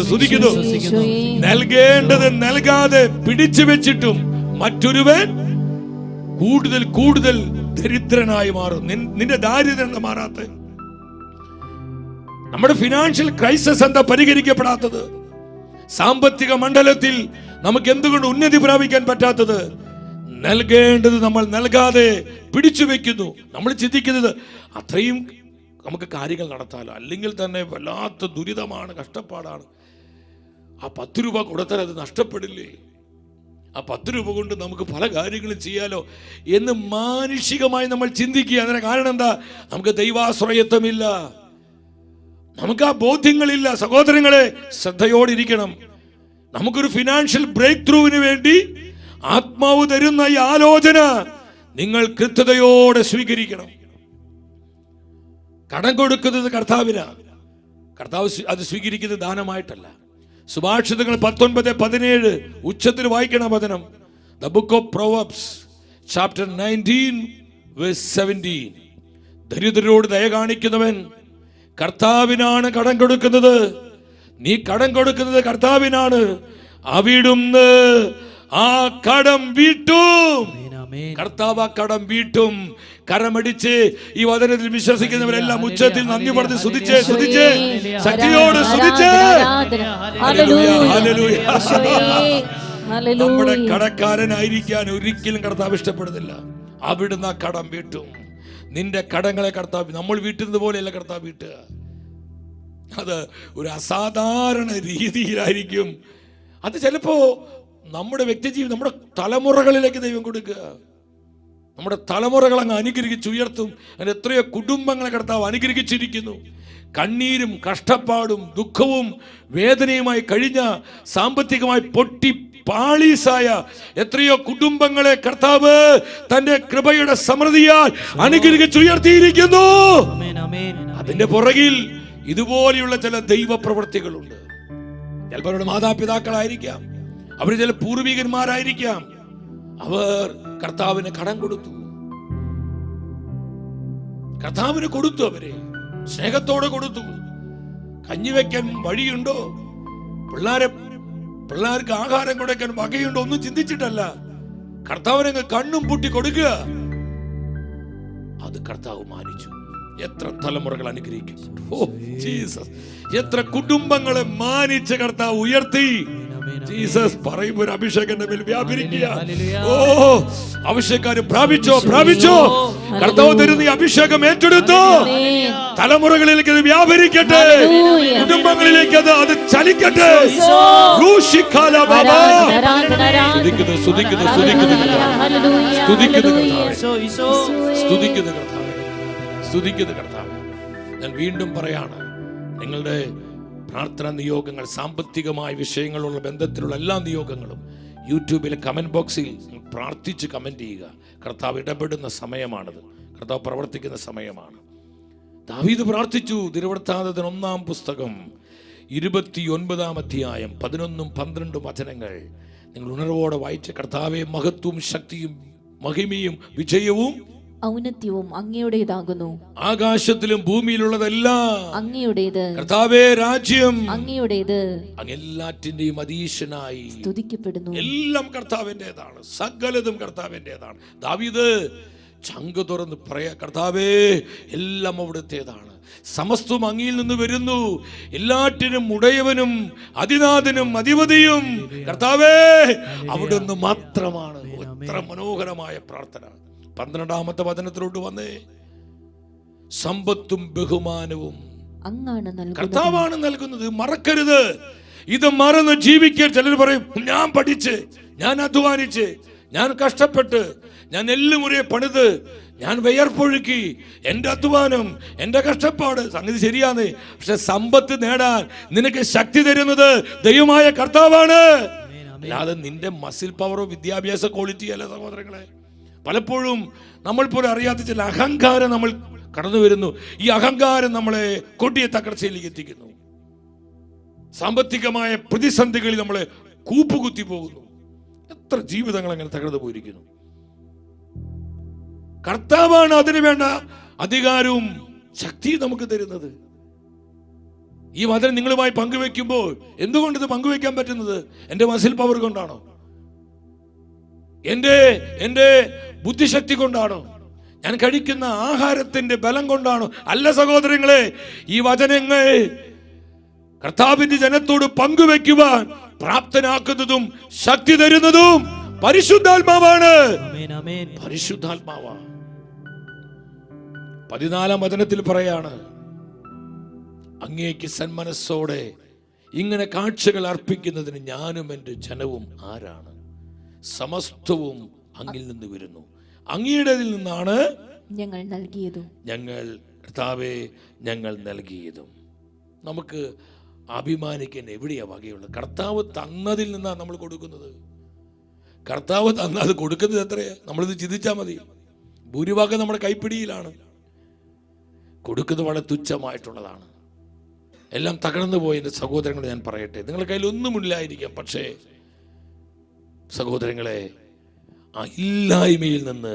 സ്തുതിക്കുന്നു. നൽകേണ്ടത് നൽകാതെ പിടിച്ചു വെച്ചിട്ടും മറ്റൊരുവൻ കൂടുതൽ കൂടുതൽ ദരിദ്രനായി മാറും. നിന്റെ ദാരിദ്ര്യം മാറാത്ത, നമ്മുടെ ഫിനാൻഷ്യൽ ക്രൈസിസ് എന്താ പരിഹരിക്കപ്പെടാത്തത്? സാമ്പത്തിക മണ്ഡലത്തിൽ നമുക്ക് എന്തുകൊണ്ട് ഉന്നതി പ്രാപിക്കാൻ പറ്റാത്തത്? നൽകേണ്ടത് നമ്മൾ നൽകാതെ പിടിച്ചു വെക്കുന്നു. നമ്മൾ ചിന്തിക്കുന്നത് അത്രയും നമുക്ക് കാര്യങ്ങൾ നടത്താലോ, അല്ലെങ്കിൽ തന്നെ വല്ലാത്ത ദുരിതമാണ്, കഷ്ടപ്പാടാണ്. ആ 10 രൂപ കൊടുത്താൽ അത് നഷ്ടപ്പെടില്ലേ? ആ 10 രൂപ കൊണ്ട് നമുക്ക് പല കാര്യങ്ങളും ചെയ്യാലോ എന്ന് മാനുഷികമായി നമ്മൾ ചിന്തിക്കുക. അതിന് കാരണം എന്താ? നമുക്ക് ദൈവാശ്രയത്വമില്ല, നമുക്ക് ആ ബോധ്യങ്ങളില്ല. സഹോദരങ്ങളെ, ശ്രദ്ധയോടിരിക്കണം. നമുക്കൊരു ഫിനാൻഷ്യൽ ബ്രേക്ക് ത്രൂവിന് വേണ്ടി ആത്മാവ് തരുന്ന ഈ ആലോചന നിങ്ങൾ കൃത്യതയോടെ സ്വീകരിക്കണം. കടം കൊടുക്കുന്നത് കർത്താവിനാണ്. കർത്താവ് അത് സ്വീകരിക്കുന്നത് ദാനമായിട്ടല്ല. സുഭാഷിതങ്ങൾ 19:17 ഉച്ചത്തിൽ വായിക്കണം വചനം. The book of പ്രൊവർബ്സ് chapter 19:17. ദരിദ്രരോട് ദയ കാണിക്കുന്നവൻ കർത്താവിനാണ് കടം കൊടുക്കുന്നത്. നീ കടം കൊടുക്കുന്നത് കർത്താവിനാണ്. അവിടുന്ന് ആ കടം വീട്ടും. കർത്താവ് ആ കടം വീട്ടും. കരമടിച്ച് ഈ വചനത്തിൽ വിശ്വസിക്കുന്നവരെല്ലാം ഉച്ചത്തിൽ നന്ദി പറഞ്ഞ് സ്തുതിച്ച് ശക്തിയോട് സ്തുതിച്ച് നമ്മുടെ കടക്കാരനായിരിക്കാൻ ഒരിക്കലും കർത്താവ് ഇഷ്ടപ്പെടുന്നില്ല. അവിടുന്ന് ആ കടം വീട്ടും. നിന്റെ കടങ്ങളെ കർത്താവ് നമ്മൾ വീട്ടുന്നത് പോലെയല്ല കർത്താവ് വീട്ടുക. അത് ഒരു അസാധാരണ രീതിയിലായിരിക്കും. അത് ചിലപ്പോ നമ്മുടെ വ്യക്തിജീവിതം, നമ്മുടെ തലമുറകളിലേക്ക് ദൈവം കൊടുക്കുക. നമ്മുടെ തലമുറകൾ അങ്ങ് അനുഗ്രഹിച്ചുയർത്തും. അങ്ങനെ എത്രയോ കുടുംബങ്ങളെ കർത്താവ് അനുഗ്രഹിച്ചിരിക്കുന്നു. കണ്ണീരും കഷ്ടപ്പാടും ദുഃഖവും വേദനയുമായി കഴിഞ്ഞ, സാമ്പത്തികമായി പൊട്ടി പാളീസായ എത്രയോ കുടുംബങ്ങളെ കർത്താവ് തന്റെ കൃപയുടെ സമൃദ്ധിയാൽ അനുഗ്രഹിച്ചുയർത്തിയിരിക്കുന്നു. അതിന്റെ പുറകിൽ ഇതുപോലെയുള്ള ചില ദൈവപ്രവൃത്തികളുണ്ട്. ചിലപ്പോൾ മാതാപിതാക്കളായിരിക്കാം, അവർ ചില പൂർവികന്മാരായിരിക്കാം. അവർ കർത്താവിന് കടം കൊടുത്തു, കർത്താവിന് കൊടുത്തു. അവരെ സ്നേഹത്തോടെ കൊടുത്തു. കഞ്ഞിവെക്കാൻ വഴിയുണ്ടോ, പിള്ളേർക്ക് ആഹാരം കൊടുക്കാൻ വകയുണ്ടോ ഒന്നും ചിന്തിച്ചിട്ടല്ല, കർത്താവിനെ കണ്ണും പൂട്ടി കൊടുക്കുക. അത് കർത്താവ് മാനിച്ചു. എത്ര തലമുറകൾ അനുഗ്രഹിക്കും. ഓ ജീസസ്, എത്ര കുടുംബങ്ങളെ മാനിച്ച കർത്താവ് ഉയർത്തി. ജീസസ് പറയുമ്പോ ഒരു അഭിഷേകന്റെ മേൽ വ്യാപരിക്കുക. ഓ അഭിഷേകാര് പ്രാപിച്ചോ, പ്രാപിച്ചോ. കർത്താവ് തരുന്ന ഈ അഭിഷേകം ഏറ്റെടുത്തോ. തലമുറകളിലേക്ക് അത് വ്യാപരിക്കട്ടെ, കുടുംബങ്ങളിലേക്ക് അത് ചലിക്കട്ടെ. സ്തുതിക്കുന്നു, സ്തുതിക്കുന്നു, സ്തുതിക്കുന്നു, സ്തുതിക്കുന്നു കർത്താവേ, സ്തുതിക്കുന്നു കർത്താവേ. ഞാൻ വീണ്ടും പറയാണ്, നിങ്ങളുടെ പ്രാർത്ഥനാ നിയോഗങ്ങൾ, സാമ്പത്തികമായ വിഷയങ്ങളുള്ള ബന്ധത്തിലുള്ള എല്ലാ നിയോഗങ്ങളും യൂട്യൂബിലെ കമന്റ് ബോക്സിൽ പ്രാർത്ഥിച്ച് കമന്റ് ചെയ്യുക. കർത്താവ് ഇടപെടുന്ന സമയമാണത്, കർത്താവ് പ്രവർത്തിക്കുന്ന സമയമാണ്. ദാവീദ് പ്രാർത്ഥിച്ചു. തിരുവൃത്താന്തത്തിന് 1-ാം പുസ്തകം 29-ാം അധ്യായം 11-12 വചനങ്ങൾ നിങ്ങൾ ഉണർവോടെ വായിച്ച, കർത്താവേ മഹത്വവും ശക്തിയും മഹിമയും വിജയവും ഔന്നത്യവും അങ്ങയുടേതാകുന്നു. ആകാശത്തിലും ഭൂമിയിലുള്ളതെല്ലാം അങ്ങയുടേത്. കർത്താവേ രാജ്യം അങ്ങയുടേത്. അങ്ങ് എല്ലാറ്റിന്റെയും അധീശനായി സ്തുതിക്കപ്പെടുന്നു. എല്ലാം കർത്താവിൻ്റെതാണ്, സകലതും കർത്താവിൻ്റെതാണ്. ദാവീദ് ചങ്ക് തുറന്ന് പറയാ, കർത്താവേ എല്ലാം അവിടുത്തേതാണ്, സമസ്തവും അങ്ങയിൽ നിന്ന് വരുന്നു, എല്ലാറ്റിനും ഉടയവനും അതിനാഥനും അധിപതിയും കർത്താവേ അവിടുന്ന് മാത്രമാണ്. എത്ര മനോഹരമായ പ്രാർത്ഥന. 12-ാമത്തെ വചനത്തിലോട്ട് വന്നേ. സമ്പത്തും ബഹുമാനവും കർത്താവാണ് നൽകുന്നത്, മറക്കരുത്. ഇത് മറന്ന് ജീവിക്കാൻ ചിലർ പറയും, ഞാൻ പഠിച്ച്, ഞാൻ അധ്വാനിച്ച്, ഞാൻ കഷ്ടപ്പെട്ട്, ഞാൻ എല്ലുമുറിയെ പണിത്, ഞാൻ വിയർപ്പൊഴുക്കി, എൻ്റെ അധ്വാനം, എൻ്റെ കഷ്ടപ്പാട്. സംഗതി ശരിയാണ്. പക്ഷെ സമ്പത്ത് നേടാൻ നിനക്ക് ശക്തി തരുന്നത് ദൈവമായ കർത്താവാണ്, അല്ലാതെ നിന്റെ മസിൽ പവറോ വിദ്യാഭ്യാസ ക്വാളിറ്റി അല്ല സഹോദരങ്ങളെ. പലപ്പോഴും നമ്മൾ പോലും അറിയാത്ത ചില അഹങ്കാരം നമ്മൾ കടന്നു വരുന്നു. ഈ അഹങ്കാരം നമ്മളെ കൊടിയ തകർച്ചയിലേക്ക് എത്തിക്കുന്നു. സാമ്പത്തികമായ പ്രതിസന്ധികളിൽ നമ്മളെ കൂപ്പുകുത്തി പോകുന്നു. എത്ര ജീവിതങ്ങൾ അങ്ങനെ തകർന്നു പോയിരിക്കുന്നു. കർത്താവാണ് അതിനു വേണ്ട അധികാരവും ശക്തിയും നമുക്ക് തരുന്നത്. ഈ വചനം നിങ്ങളുമായി പങ്കുവെക്കുമ്പോൾ എന്തുകൊണ്ട് ഇത് പങ്കുവെക്കാൻ പറ്റുന്നത്? എൻ്റെ മസിൽ പവർ കൊണ്ടാണോ? എൻ്റെ ബുദ്ധിശക്തി കൊണ്ടാണോ? ഞാൻ കഴിക്കുന്ന ആഹാരത്തിന്റെ ബലം കൊണ്ടാണോ? അല്ല സഹോദരങ്ങളെ, ഈ വചനങ്ങൾ കർത്താവിന്റെ ജനത്തോട് പങ്കുവെക്കുവാൻ പ്രാപ്തനാക്കുന്നതും ശക്തി തരുന്നതും പരിശുദ്ധാത്മാവാണ്. പരിശുദ്ധാത്മാവാ. 14-ാം വചനത്തിൽ പറയാണ്, അങ്ങേക്ക് സന്മനസ്സോടെ ഇങ്ങനെ കാഴ്ചകൾ അർപ്പിക്കുന്നതിന് ഞാനും എൻ്റെ ജനവും ആരാണ്? സമസ്തവും അങ്ങിൽ നിന്ന് വരുന്നു, അങ്ങയുടേതിൽ നിന്നാണ് ഞങ്ങൾ നൽകിയതും. ഞങ്ങൾ കർത്താവേ ഞങ്ങൾ നൽകിയതും. നമുക്ക് അഭിമാനിക്കാൻ എവിടെയാ വകയുള്ളത്? കർത്താവ് തന്നതിൽ നിന്നാണ് നമ്മൾ കൊടുക്കുന്നത്. കർത്താവ് തന്ന അത് കൊടുക്കുന്നത് എത്രയാ? നമ്മളിത് ചിന്തിച്ചാൽ മതി. ഭൂരിഭാഗം നമ്മുടെ കൈപ്പിടിയിലാണ്. കൊടുക്കുന്നത് വളരെ തുച്ഛമായിട്ടുള്ളതാണ്. എല്ലാം തകർന്നു പോയ എൻ്റെ സഹോദരങ്ങളെ ഞാൻ പറയട്ടെ, നിങ്ങളുടെ കയ്യിൽ ഒന്നുമില്ലായിരിക്കാം. പക്ഷേ സഹോദരങ്ങളെ, ആ ഇല്ലായ്മയിൽ നിന്ന്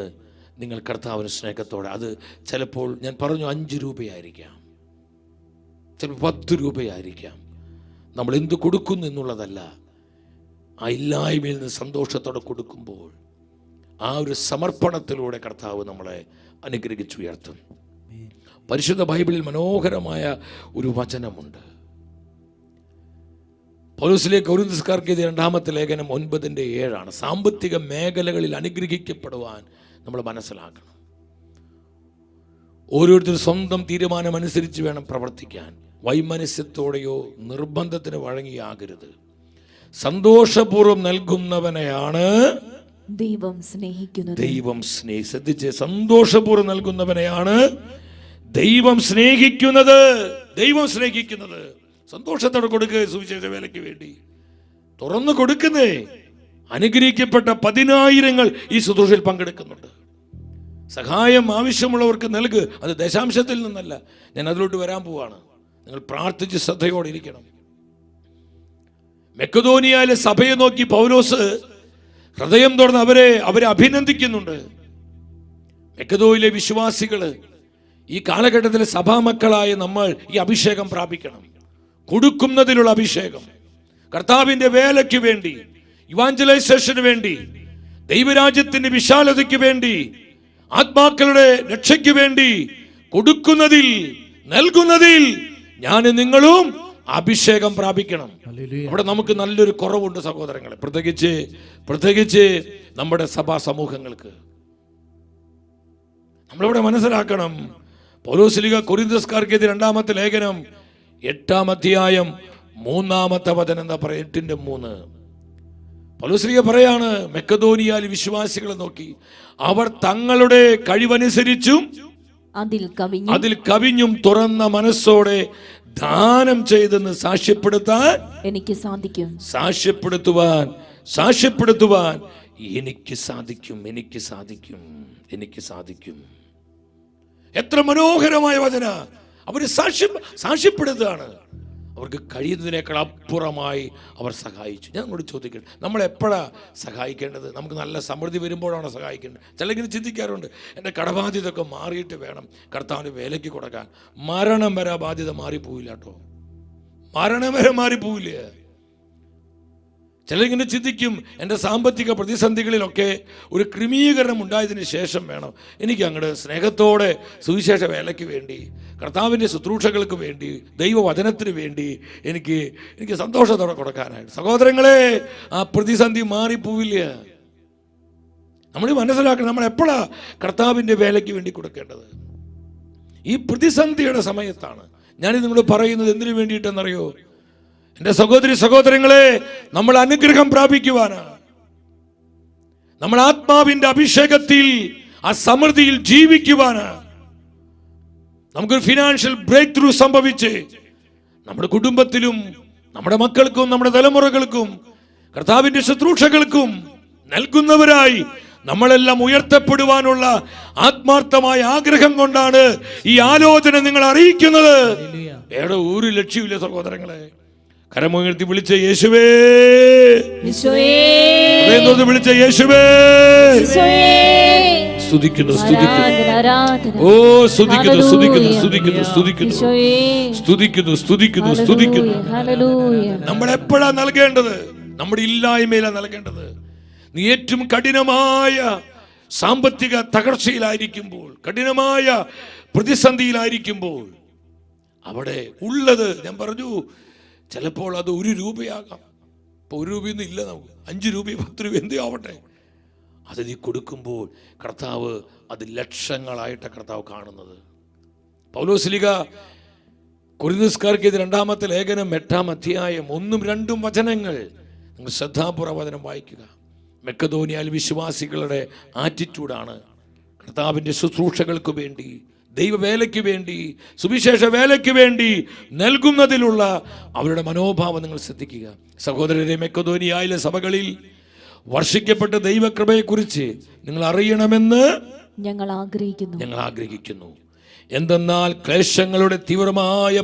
നിങ്ങൾ കർത്താവിന് സ്നേഹത്തോടെ, അത് ചിലപ്പോൾ ഞാൻ പറഞ്ഞു 5 രൂപയായിരിക്കാം, ചിലപ്പോൾ 10 രൂപയായിരിക്കാം. നമ്മൾ എന്ത് കൊടുക്കുന്നു എന്നുള്ളതല്ല, ആ ഇല്ലായ്മയിൽ നിന്ന് സന്തോഷത്തോടെ കൊടുക്കുമ്പോൾ ആ ഒരു സമർപ്പണത്തിലൂടെ കർത്താവ് നമ്മളെ അനുഗ്രഹിച്ചുയർത്തും. പരിശുദ്ധ ബൈബിളിൽ മനോഹരമായ ഒരു വചനമുണ്ട്. പൗലോസിലെ കൊരിന്ത്യർക്കാർക്ക് എഴുതിയ 2-ാമത്തെ ലേഖനം 9:7 സാമ്പത്തിക മേഖലകളിൽ അനുഗ്രഹിക്കപ്പെടുവാൻ നമ്മൾ മനസ്സിലാക്കണം. ഓരോരുത്തരും സ്വന്തം തീരുമാനം അനുസരിച്ച് വേണം പ്രവർത്തിക്കാൻ. വൈമനസ്യത്തോടെയോ നിർബന്ധത്തിന് വഴങ്ങിയാകരുത്. സന്തോഷപൂർവ്വം നൽകുന്നവനെയാണ് ദൈവം സ്നേഹിക്കുന്നത്. ശ്രദ്ധിച്ച്, സന്തോഷപൂർവ്വം നൽകുന്നവനെയാണ് ദൈവം സ്നേഹിക്കുന്നത്. സന്തോഷത്തോടെ കൊടുക്കുക. സുവിശേഷ വേലയ്ക്ക് വേണ്ടി തുറന്നു കൊടുക്കുന്നേ. അനുഗ്രഹിക്കപ്പെട്ട 10,000 ഈ ശുശ്രൂഷയിൽ പങ്കെടുക്കുന്നുണ്ട്. സഹായം ആവശ്യമുള്ളവർക്ക് നൽകുക. അത് ദശാംശത്തിൽ നിന്നല്ല. ഞാൻ അതിലോട്ട് വരാൻ പോവാണ്. നിങ്ങൾ പ്രാർത്ഥിച്ച് ശ്രദ്ധയോടെ ഇരിക്കണം. മക്കെദോനിയയിലെ സഭയെ നോക്കി പൗലോസ് ഹൃദയം തുറന്ന് അവരെ അഭിനന്ദിക്കുന്നുണ്ട്. മക്കെദോനിയയിലെ വിശ്വാസികള്, ഈ കാലഘട്ടത്തിലെ സഭാമക്കളായ നമ്മൾ ഈ അഭിഷേകം പ്രാപിക്കണം. കൊടുക്കുന്നതിലുള്ള അഭിഷേകം, കർത്താവിന്റെ വേലയ്ക്ക് വേണ്ടി, ഇവാഞ്ചലൈസേഷന് വേണ്ടി, ദൈവരാജ്യത്തിന്റെ വിശാലതയ്ക്ക് വേണ്ടി, ആത്മാക്കളുടെ രക്ഷയ്ക്ക് വേണ്ടി കൊടുക്കുന്നതിൽ, നൽകുന്നതിൽ ഞാനും നിങ്ങളും അഭിഷേകം പ്രാപിക്കണം. അവിടെ നമുക്ക് നല്ലൊരു കുറവുണ്ട് സഹോദരങ്ങളെ, പ്രത്യേകിച്ച് നമ്മുടെ സഭാ സമൂഹങ്ങൾക്ക്. നമ്മളിവിടെ മനസ്സിലാക്കണം, പൗലോസ്ലീഹ കൊരിന്ത്യസ്കാർക്കെതിരെ 2-ാമത്തെ ലേഖനം 8-ാം അധ്യായം 3-ാമത്തെ വചനം എന്താ പറയുക? 8:3 പൗലോസ്ലീഹ പറയാണ്, മക്കെദോനിയയിൽ വിശ്വാസികളെ നോക്കി അവർ തങ്ങളുടെ കഴിവനുസരിച്ചും അതിൽ കവിഞ്ഞും തുറന്ന മനസ്സോടെ ദാനം ചെയ്തെന്ന് സാക്ഷ്യപ്പെടുത്താൻ എനിക്ക് സാധിക്കും. സാക്ഷ്യപ്പെടുത്തുവാൻ എനിക്ക് സാധിക്കും. എത്ര മനോഹരമായ വചന! അവർ സാക്ഷ്യപ്പെടുത്തുകയാണ്. അവർക്ക് കഴിയുന്നതിനേക്കാൾ അപ്പുറമായി അവർ സഹായിച്ചു. ഞാൻ അങ്ങോട്ട് ചോദിക്കട്ടെ, നമ്മൾ എപ്പോഴാണ് സഹായിക്കേണ്ടത്? നമുക്ക് നല്ല സമൃദ്ധി വരുമ്പോഴാണ് സഹായിക്കേണ്ടത്. ചിലങ്ങനെ ചിന്തിക്കാറുണ്ട്, എൻ്റെ കടബാധ്യതയൊക്കെ മാറിയിട്ട് വേണം കർത്താവിന് വേലയ്ക്ക് കൊടുക്കാൻ. മരണം വരെ ആ ബാധ്യത മാറിപ്പോയില്ല കേട്ടോ, മരണം വരെ മാറിപ്പോയില്ല. ചിലരിങ്ങനെ ചിന്തിക്കും, എൻ്റെ സാമ്പത്തിക പ്രതിസന്ധികളിലൊക്കെ ഒരു ക്രമീകരണം ഉണ്ടായതിനു ശേഷം വേണം എനിക്ക് അങ്ങോട്ട് സ്നേഹത്തോടെ സുവിശേഷ വേലയ്ക്ക് വേണ്ടി, കർത്താവിൻ്റെ ശുശ്രൂഷകൾക്ക് വേണ്ടി, ദൈവവചനത്തിന് വേണ്ടി എനിക്ക് സന്തോഷത്തോടെ കൊടുക്കാനായിട്ട്. സഹോദരങ്ങളെ, ആ പ്രതിസന്ധി മാറിപ്പോവില്ല. നമ്മൾ മനസ്സിലാക്കണം, നമ്മൾ എപ്പോഴാണ് കർത്താവിൻ്റെ വേലയ്ക്ക് വേണ്ടി കൊടുക്കേണ്ടത്? ഈ പ്രതിസന്ധിയുടെ സമയത്താണ്. ഞാനിത് നിങ്ങൾ പറയുന്നത് എന്തിനു വേണ്ടിയിട്ടെന്നറിയോ? എൻ്റെ സഹോദരങ്ങളെ, നമ്മൾ അനുഗ്രഹം പ്രാപിക്കുവാനാണ്. നമ്മൾ ആത്മാവിന്റെ അഭിഷേകത്തിൽ, ആ സമൃദ്ധിയിൽ ജീവിക്കുവാനാണ്. നമുക്കൊരു ഫിനാൻഷ്യൽ ബ്രേക്ക് ത്രൂ സംഭവിച്ച് നമ്മുടെ കുടുംബത്തിലും നമ്മുടെ മക്കൾക്കും നമ്മുടെ തലമുറകൾക്കും കർത്താവിന്റെ ശുശ്രൂഷകൾക്കും നൽകുന്നവരായി നമ്മളെല്ലാം ഉയർത്തപ്പെടുവാനുള്ള ആത്മാർത്ഥമായ ആഗ്രഹം കൊണ്ടാണ് ഈ ആലോചന നിങ്ങൾ അറിയിക്കുന്നത്. വേറെ ഒരു ലക്ഷ്യമില്ല സഹോദരങ്ങളെ. കരമുയർത്തി വിളിച്ച യേശുവേ, വിളിച്ച യേശുവേ, സ്തുതിക്കുന്നു. ഓ സ്തുതിക്കുന്നു. നമ്മൾ എപ്പോഴാ നൽകേണ്ടത്? നമ്മുടെ ഇല്ലായ്മയിലാണ് നൽകേണ്ടത്. നീ ഏറ്റവും കഠിനമായ സാമ്പത്തിക തകർച്ചയിലായിരിക്കുമ്പോൾ, കഠിനമായ പ്രതിസന്ധിയിലായിരിക്കുമ്പോൾ, അവിടെ ഉള്ളത് ഞാൻ പറഞ്ഞു, ചിലപ്പോൾ അത് 1 രൂപയാകാം. ഇപ്പോൾ 1 രൂപയൊന്നും ഇല്ല നമുക്ക്, 5 രൂപ 10 രൂപ എന്തേ ആവട്ടെ, അത് നീ കൊടുക്കുമ്പോൾ കർത്താവ് അത് ലക്ഷങ്ങളായിട്ട് കർത്താവ് കാണുന്നത്. പൗലോസ്ലീഹ കൊരിന്ത്യസ്കാർക്കെതിരെ 2-ാമത്തെ ലേഖനം 8-ാം അധ്യായം 1-2 വചനങ്ങൾ നിങ്ങൾ ശ്രദ്ധാപൂർവ്വം വചനം വായിക്കുക. മക്കെദോനിയയിൽ വിശ്വാസികളുടെ ആറ്റിറ്റ്യൂഡാണ് കർത്താവിൻ്റെ ശുശ്രൂഷകൾക്ക് വേണ്ടി, ദൈവവേലയ്ക്ക് വേണ്ടി, സുവിശേഷ വേലയ്ക്ക് വേണ്ടി നൽകുന്നതിലുള്ള അവരുടെ മനോഭാവം നിങ്ങൾ ശ്രദ്ധിക്കുക. സഹോദരരെ, മക്കെദോനിയയിലെ സഭകളിൽ വർഷിക്കപ്പെട്ട ദൈവകൃപയെക്കുറിച്ച് നിങ്ങൾ അറിയണമെന്ന് ഞങ്ങൾ ആഗ്രഹിക്കുന്നു. എന്തെന്നാൽ ക്ലേശങ്ങളുടെ തീവ്രമായ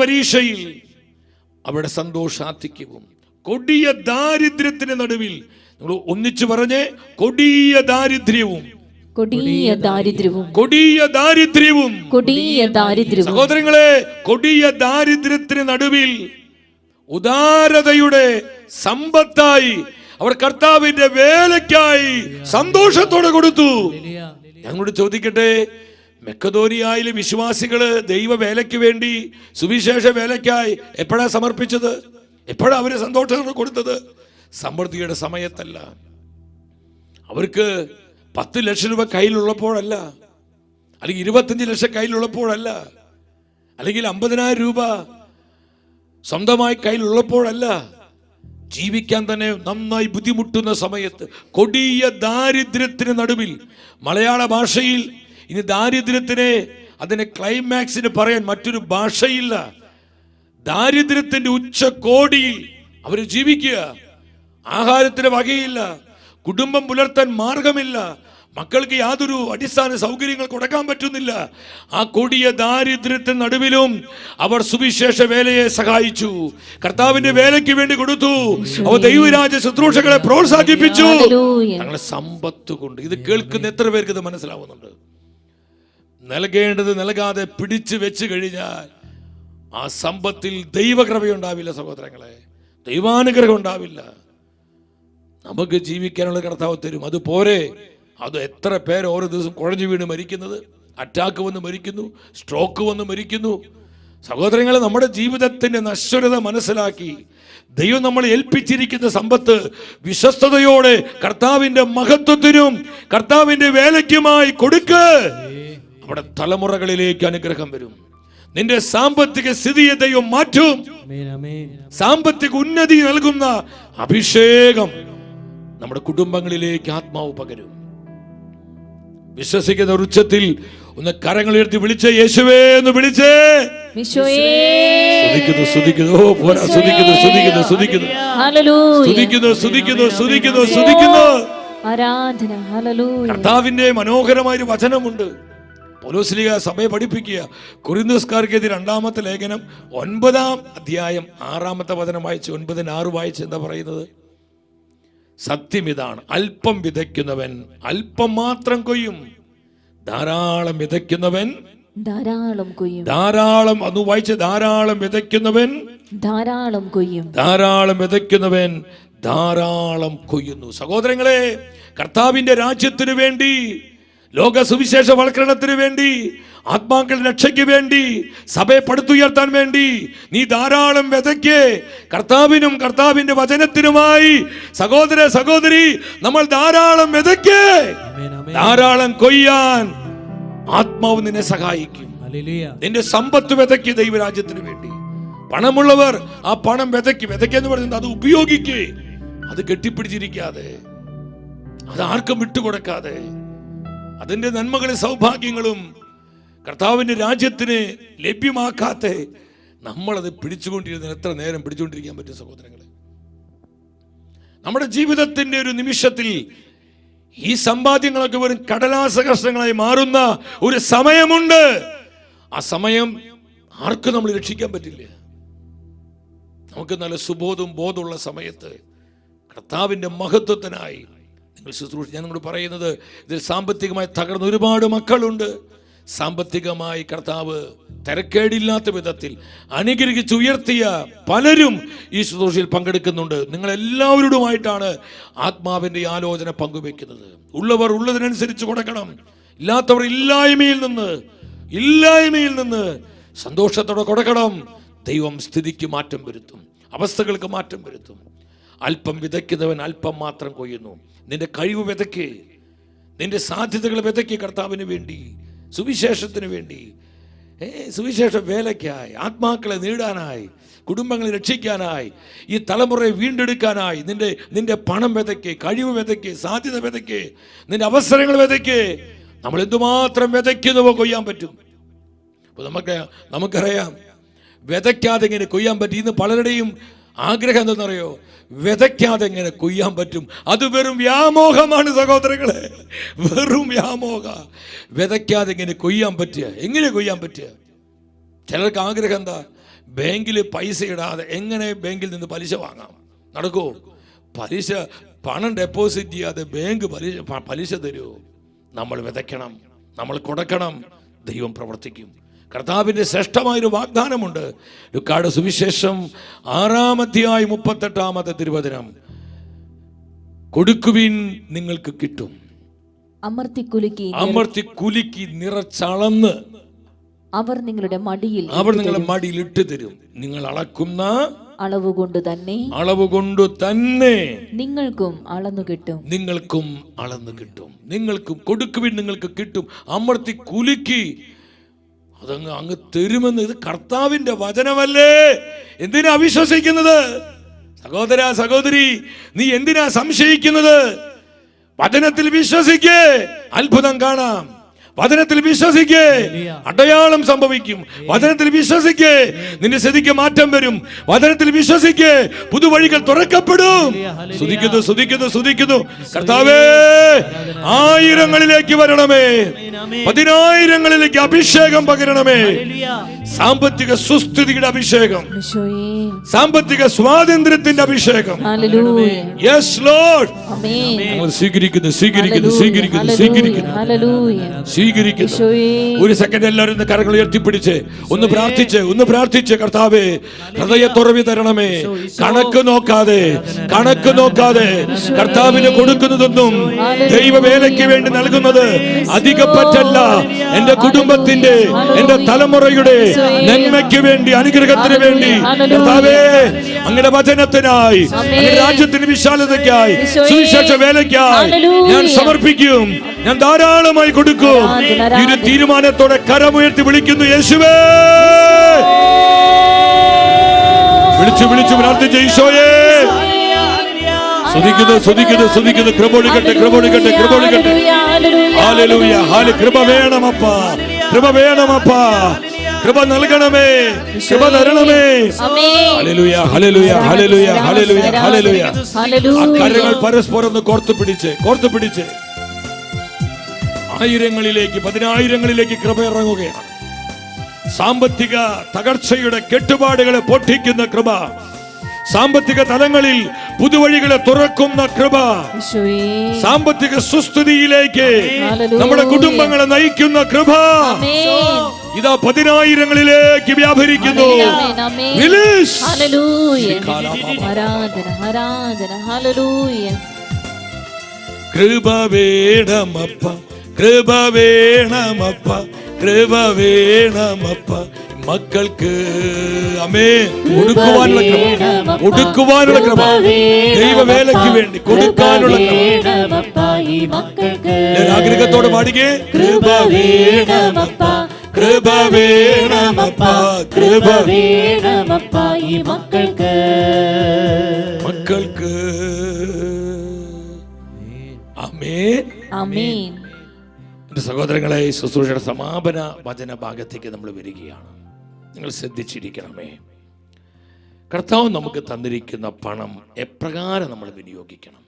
പരീക്ഷയിൽ അവരുടെ സന്തോഷാധിക്യവും കൊടിയ ദാരിദ്ര്യത്തിന് നടുവിൽ, നിങ്ങൾ ഒന്നിച്ചു പറഞ്ഞേ, കൊടിയ ദാരിദ്ര്യവും. സഹോദരങ്ങളെ, കൊടിയ ദാരിദ്ര്യത്തിന് നടുവിൽ ഉദാരതയുടെ സമ്പത്തായി അവർ കർത്താവിന്റെ വേലയ്ക്കായി സന്തോഷത്തോടെ കൊടുത്തു. ഞങ്ങളോട് ചോദിക്കട്ടെ, മക്കെദോനിയയിലെ വിശ്വാസികള് ദൈവ വേലയ്ക്ക് വേണ്ടി, സുവിശേഷ വേലയ്ക്കായി എപ്പോഴാ സമർപ്പിച്ചത്? എപ്പോഴാ അവര് സന്തോഷത്തോടെ കൊടുത്തത്? സമൃദ്ധിയുടെ സമയത്തല്ല. അവർക്ക് 10 ലക്ഷം രൂപ കയ്യിലുള്ളപ്പോഴല്ല, അല്ലെങ്കിൽ 25 ലക്ഷം കയ്യിലുള്ളപ്പോഴല്ല, അല്ലെങ്കിൽ 50,000 രൂപ സ്വന്തമായി കയ്യിലുള്ളപ്പോഴല്ല, ജീവിക്കാൻ തന്നെ നന്നായി ബുദ്ധിമുട്ടുന്ന സമയത്ത്, കൊടിയ ദാരിദ്ര്യത്തിന് നടുവിൽ. മലയാള ഭാഷയിൽ ഇനി ദാരിദ്ര്യത്തിനെ, അതിനെ ക്ലൈമാക്സിന് പറയാൻ മറ്റൊരു ഭാഷയില്ല. ദാരിദ്ര്യത്തിന്റെ ഉച്ചകോടിയിൽ അവർ ജീവിക്കുക. ആഹാരത്തിന് വകയില്ല, കുടുംബം പുലർത്താൻ മാർഗമില്ല, മക്കൾക്ക് യാതൊരു അടിസ്ഥാന സൗകര്യങ്ങൾ കൊടുക്കാൻ പറ്റുന്നില്ല. ആ കൊടിയ ദാരിദ്ര്യത്തിന് നടുവിലും അവർ സുവിശേഷ വേലയെ സഹായിച്ചു, കർത്താവിന്റെ വേലയ്ക്ക് വേണ്ടി കൊടുത്തു. അവർ ദൈവരാജ്യ ശുശ്രൂഷകളെ പ്രോത്സാഹിപ്പിച്ചു തങ്ങളുടെ സമ്പത്ത് കൊണ്ട്. ഇത് കേൾക്കുന്ന എത്ര പേർക്ക് ഇത് മനസ്സിലാവുന്നുണ്ട്? നൽകേണ്ടത് നൽകാതെ പിടിച്ചു വെച്ച് കഴിഞ്ഞാൽ ആ സമ്പത്തിൽ ദൈവകൃപയുണ്ടാവില്ല സഹോദരങ്ങളെ, ദൈവാനുഗ്രഹം ഉണ്ടാവില്ല. നമുക്ക് ജീവിക്കാനുള്ള കർത്താവ് തരും. അത് പോരെ. അത് എത്ര പേര് ഓരോ ദിവസം കുഴഞ്ഞു വീണ് മരിക്കുന്നത്, അറ്റാക്ക് വന്ന് മരിക്കുന്നു, സ്ട്രോക്ക് വന്ന് മരിക്കുന്നു. സഹോദരങ്ങളെ, നമ്മുടെ ജീവിതത്തിന്റെ നശ്വരത മനസ്സിലാക്കി ദൈവം നമ്മളെ ഏൽപ്പിച്ചിരിക്കുന്ന സമ്പത്ത് വിശ്വസ്തയോടെ കർത്താവിന്റെ മഹത്വത്തിനും കർത്താവിന്റെ വേലയ്ക്കുമായി കൊടുക്ക്. അവിടെ തലമുറകളിലേക്ക് അനുഗ്രഹം വരും. നിന്റെ സാമ്പത്തിക സ്ഥിതിയെ ദൈവം മാറ്റും. സാമ്പത്തിക ഉന്നതി നൽകുന്ന അഭിഷേകം നമ്മുടെ കുടുംബങ്ങളിലേക്ക് ആത്മാവ് പകരും. വിശ്വസിക്കുന്ന ഉച്ചത്തിൽ ഒന്ന് കരങ്ങൾ ഉയർത്തി വിളിച്ച് യേശുവേ എന്ന് വിളിച്ചേ. സ്തുതിക്കുന്നു, സ്തുതിക്കുന്നു, ഓ പോരാ, സ്തുതിക്കുന്നു, സ്തുതിക്കുന്നു, സ്തുതിക്കുന്നു, സ്തുതിക്കുന്നു, സ്തുതിക്കുന്നു, സ്തുതിക്കുന്നു, സ്തുതിക്കുന്നു. ആരാധന. ഹല്ലേലൂയ. കർത്താവിന്റെ മനോഹരമായൊരു വചനമുണ്ട്. പൗലോസ്ലീഹ സഭയെ പഠിപ്പിക്കുക. കൊരിന്ത്യസ്കാർക്കെതിരെ 2-ാമത്തെ ലേഖനം 9-ാം അധ്യായം 6-ാമത്തെ വചനം വായിച്ച് 9:6 വായിച്ച് എന്താ പറയുന്നത്? സത്യം ഇതാണ്, അല്പം വിതയ്ക്കുന്നവൻ അല്പം മാത്രം കൊയ്യും, ധാരാളം വിതയ്ക്കുന്നവൻ ധാരാളം കൊയ്യും. ധാരാളം, അത് വായിച്ച്, ധാരാളം വിതയ്ക്കുന്നവൻ ധാരാളം കൊയ്യും. ധാരാളം വിതയ്ക്കുന്നവൻ ധാരാളം കൊയ്യുന്നു. സഹോദരങ്ങളെ, കർത്താവിന്റെ രാജ്യത്തിന് വേണ്ടി, ലോക സുവിശേഷ വൽക്കരണത്തിന് വേണ്ടി, ആത്മാക്കളുടെ രക്ഷയ്ക്ക് വേണ്ടി, സഭയെ പടുത്തുയർത്താൻ വേണ്ടി നീ ധാരാളം വിതയ്ക്ക്. കർത്താവിനും കർത്താവിന്റെ വചനത്തിനുമായി സഹോദര സഹോദരി, നമ്മൾ ധാരാളം വിതയ്ക്ക്. ധാരാളം കൊയ്യാൻ ആത്മാവ് നിന്നെ സഹായിക്കും. നിന്റെ സമ്പത്ത് വിതയ്ക്ക് ദൈവരാജ്യത്തിന് വേണ്ടി. പണമുള്ളവർ ആ പണം വിതയ്ക്കെന്ന് പറയുന്നത് അത് ഉപയോഗിക്ക്. അത് കെട്ടിപ്പിടിച്ചിരിക്കാതെ, അത് ആർക്കും വിട്ടുകൊടുക്കാതെ, അതിന്റെ നന്മകളും സൗഭാഗ്യങ്ങളും കർത്താവിന്റെ രാജ്യത്തിന് ലഭ്യമാക്കാത്ത നമ്മളത് പിടിച്ചുകൊണ്ടിരുന്ന എത്ര നേരം പിടിച്ചുകൊണ്ടിരിക്കാൻ പറ്റും സഹോദരങ്ങളെ? നമ്മുടെ ജീവിതത്തിന്റെ ഒരു നിമിഷത്തിൽ ഈ സമ്പാദ്യങ്ങളൊക്കെ വെറും കടലാസ കഷ്ണങ്ങളായി മാറുന്ന ഒരു സമയമുണ്ട്. ആ സമയം ആർക്കും നമ്മൾ രക്ഷിക്കാൻ പറ്റില്ല. നമുക്ക് നല്ല സുബോധവും ബോധമുള്ള സമയത്ത് കർത്താവിന്റെ മഹത്വത്തിനായി നിങ്ങൾ ശുശ്രൂഷ. ഞാൻ നിങ്ങളോട് പറയുന്നത്, ഇതിൽ സാമ്പത്തികമായി തകർന്ന ഒരുപാട് മക്കളുണ്ട്. സാമ്പത്തികമായി കർത്താവ് തിരക്കേടില്ലാത്ത വിധത്തിൽ അനുഗ്രഹിച്ച് ഉയർത്തിയ പലരും ഈ ശുശ്രൂഷയിൽ പങ്കെടുക്കുന്നുണ്ട്. നിങ്ങൾ എല്ലാവരോടുമായിട്ടാണ് ആത്മാവിന്റെ ആലോചന പങ്കുവെക്കുന്നത്. ഉള്ളവർ ഉള്ളതിനനുസരിച്ച് കൊടുക്കണം. ഇല്ലാത്തവർ ഇല്ലായ്മയിൽ നിന്ന് സന്തോഷത്തോടെ കൊടുക്കണം. ദൈവം സ്ഥിതിക്ക് മാറ്റം വരുത്തും, അവസ്ഥകൾക്ക് മാറ്റം വരുത്തും. അല്പം വിതയ്ക്കുന്നവൻ അല്പം മാത്രം കൊയ്യുന്നു. നിന്റെ കഴിവ് വിതയ്ക്ക്, നിന്റെ സാധ്യതകൾ വിതയ്ക്ക്. കർത്താവിന് വേണ്ടി, സുവിശേഷത്തിന് വേണ്ടി, സുവിശേഷ വേലയ്ക്കായി, ആത്മാക്കളെ നേടാനായി, കുടുംബങ്ങളെ രക്ഷിക്കാനായി, ഈ തലമുറയെ വീണ്ടെടുക്കാനായി നിന്റെ പണം വിതയ്ക്ക്, കഴിവ് വിതയ്ക്ക്, സാധ്യത വിതയ്ക്ക്, നിന്റെ അവസരങ്ങൾ വിതയ്ക്ക്. നമ്മൾ എന്തുമാത്രം വിതയ്ക്കുന്നുവോ കൊയ്യാൻ പറ്റും. അപ്പോൾ നമുക്കറിയാം വിതയ്ക്കാതെ എങ്ങനെ കൊയ്യാൻ പറ്റും. ഇന്ന് പലരുടെയും ആഗ്രഹം എന്തെന്നറിയോ? വിതയ്ക്കാതെ എങ്ങനെ കൊയ്യാൻ പറ്റും? അത് വെറും വ്യാമോഹമാണ് സഹോദരങ്ങളെ, വെറും വ്യാമോഹ. വിതയ്ക്കാതെ എങ്ങനെ കൊയ്യാൻ പറ്റുക? എങ്ങനെ കൊയ്യാൻ പറ്റുക? ചിലർക്ക് ആഗ്രഹം എന്താ? ബാങ്കിൽ പൈസ ഇടാതെ എങ്ങനെ ബാങ്കിൽ നിന്ന് പലിശ വാങ്ങാം? നടക്കൂ? പണം ഡെപ്പോസിറ്റ് ചെയ്യാതെ ബാങ്ക് പലിശ തരുമോ? നമ്മൾ വിതയ്ക്കണം, നമ്മൾ കൊടുക്കണം. ദൈവം പ്രവർത്തിക്കും. കർത്താവിന്റെ ശ്രേഷ്ഠമായൊരു വാഗ്ദാനമുണ്ട്. ലൂക്കായുടെ സുവിശേഷം 6-ാം അധ്യായം 38-ാമത്തെ തിരുവചനം. കൊടുക്കുവിൻ നിങ്ങൾക്ക് കിട്ടും, അമർത്തി കുലുക്കി നിറച്ചളന്ന് അവർ നിങ്ങളുടെ മടിയിൽ ഇട്ട് തരും. നിങ്ങൾ അളക്കുന്ന അളവ് കൊണ്ട് തന്നെ നിങ്ങൾക്കും അളന്നു കിട്ടും. നിങ്ങൾക്കും കൊടുക്കുവിൻ നിങ്ങൾക്ക് കിട്ടും, അമർത്തി കുലുക്കി അങ്ങ് തരുമെന്ന്. ഇത് കർത്താവിന്റെ വചനമല്ലേ? എന്തിനാ അവിശ്വസിക്കുന്നത്? സഹോദര സഹോദരി, നീ എന്തിനാ സംശയിക്കുന്നത്? വചനത്തിൽ വിശ്വസിക്കേ, അത്ഭുതം കാണാം. വചനത്തിൽ വിശ്വസിക്കേ, അടയാളം സംഭവിക്കും. വചനത്തിൽ വിശ്വസിക്കേ, നിന്റെ സ്ഥിതിക്ക് മാറ്റം വരും. വചനത്തിൽ വിശ്വസിക്കേ, പുതുവഴികൾ തുറക്കപ്പെടും. സ്തുതിക്കുന്നു. കർത്താവേ, ആയിരങ്ങളിലേക്ക് വരണമേ, 10,000ങ്ങളിലേക്ക് അഭിഷേകം പകരണമേ. സാമ്പത്തിക സുസ്ഥിതിയുടെ അഭിഷേകം, സാമ്പത്തിക സ്വാതന്ത്ര്യത്തിന്റെ അഭിഷേകം. യെസ് ലോർഡ്, സ്വീകരിക്കുന്നു. സ്വീകരിക്കുന്നു. ഈശോയേ, ഒരു സെക്കൻഡ് എല്ലാവരും ഒന്ന് കരങ്ങൾ ഉയർത്തിപ്പിടിച്ച് ഒന്ന് പ്രാർത്ഥിച്ച് കർത്താവേ, ഹൃദയത്തുറവി തരണമേ. കണക്ക് നോക്കാതെ കർത്താവിന് കൊടുക്കുന്നതൊന്നും ദൈവവേലയ്ക്ക് വേണ്ടി നൽകുന്നത് അധികപ്പറ്റല്ല. എന്റെ കുടുംബത്തിന്റെ, എന്റെ തലമുറയുടെ നന്മയ്ക്ക് വേണ്ടി, അനുഗ്രഹത്തിന് വേണ്ടി കർത്താവേ, അങ്ങയുടെ വചനത്തിനായി, അങ്ങയുടെ രാജ്യത്തിന് വിശാലതയ്ക്കായി, സുവിശേഷ വേലയ്ക്കായി ഞാൻ സമർപ്പിക്കും. ഞാൻ ധാരാളമായി കൊടുക്കും. ഈ ഒരു തീരുമാനത്തോടെ കരമുയർത്തി വിളിക്കുന്നു, യേശുവേ. വിളിച്ചു പ്രാർത്ഥിച്ച ഈശോയെ സ്തുതിക്കുന്നു. കൃപ ഒഴുകട്ടെ. ഹല്ലേലൂയ. കൃപ വേണമപ്പാ, കൃപ നൽകണമേ, കൃപ തരണമേ. ഹല്ലേലൂയ. ആ കരങ്ങൾ പരസ്പരം ഒന്ന് കോർത്തു പിടിച്ച് ആയിരങ്ങളിലേക്ക്, പതിനായിരങ്ങളിലേക്ക് കൃപ ഇറങ്ങുകയാണ്. സാമ്പത്തിക തകർച്ചയുടെ കെട്ടുപാടുകളെ പൊട്ടിക്കുന്ന കൃപ, സാമ്പത്തിക തലങ്ങളിൽ പുതുവഴികളെ തുറക്കുന്ന കൃപ, സാമ്പത്തിക സുസ്ഥിതിയിലേക്ക് നമ്മുടെ കുടുംബങ്ങളെ നയിക്കുന്ന കൃപ ഇതാ പതിനായിരങ്ങളിലേക്ക് വ്യാപരിക്കുന്നു. കൃപ വേണമപ്പ, കൃപ വേണമപ്പ മക്കൾക്ക്. ആമേൻ. കൊടുക്കുവാനുള്ള കൃപ, ദൈവവേലയ്ക്ക് വേണ്ടി കൊടുക്കാനുള്ള ആഗ്രഹത്തോടെ പാടുകേ. കൃപ വേണമപ്പ, മക്കൾക്ക്. ആമേൻ. എന്റെ സഹോദരങ്ങളെ, ശുശ്രൂഷയുടെ സമാപന വചന ഭാഗത്തേക്ക് നമ്മൾ വരികയാണ്. നിങ്ങൾ ശ്രദ്ധിച്ചിരിക്കണമേ. കർത്താവ് നമുക്ക് തന്നിരിക്കുന്ന പണം എപ്രകാരം നമ്മൾ വിനിയോഗിക്കണം.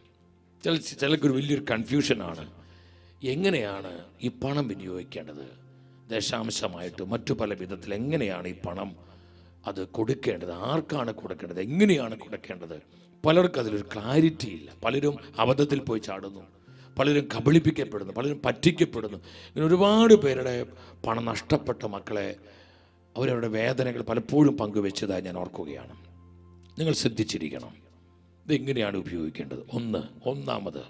ചിലർക്കൊരു വലിയൊരു കൺഫ്യൂഷനാണ്, എങ്ങനെയാണ് ഈ പണം വിനിയോഗിക്കേണ്ടത്? ദശാംശമായിട്ട് മറ്റു പല വിധത്തിൽ എങ്ങനെയാണ് ഈ പണം അത് കൊടുക്കേണ്ടത്, ആർക്കാണ് കൊടുക്കേണ്ടത്, എങ്ങനെയാണ് കൊടുക്കേണ്ടത്? പലർക്കും അതിലൊരു ക്ലാരിറ്റി ഇല്ല. പലരും അബദ്ധത്തിൽ പോയി ചാടുന്നു, പലരും കബളിപ്പിക്കപ്പെടുന്നു, പലരും പറ്റിക്കപ്പെടുന്നു. ഇങ്ങനെ ഒരുപാട് പേരുടെ പണം നഷ്ടപ്പെട്ട മക്കളെ അവരവരുടെ വേദനകൾ പലപ്പോഴും പങ്കുവെച്ചതായി ഞാൻ ഓർക്കുകയാണ്. നിങ്ങൾ ശ്രദ്ധിച്ചിരിക്കണം, ഇതെങ്ങനെയാണ് ഉപയോഗിക്കേണ്ടത്. ഒന്നാമത്,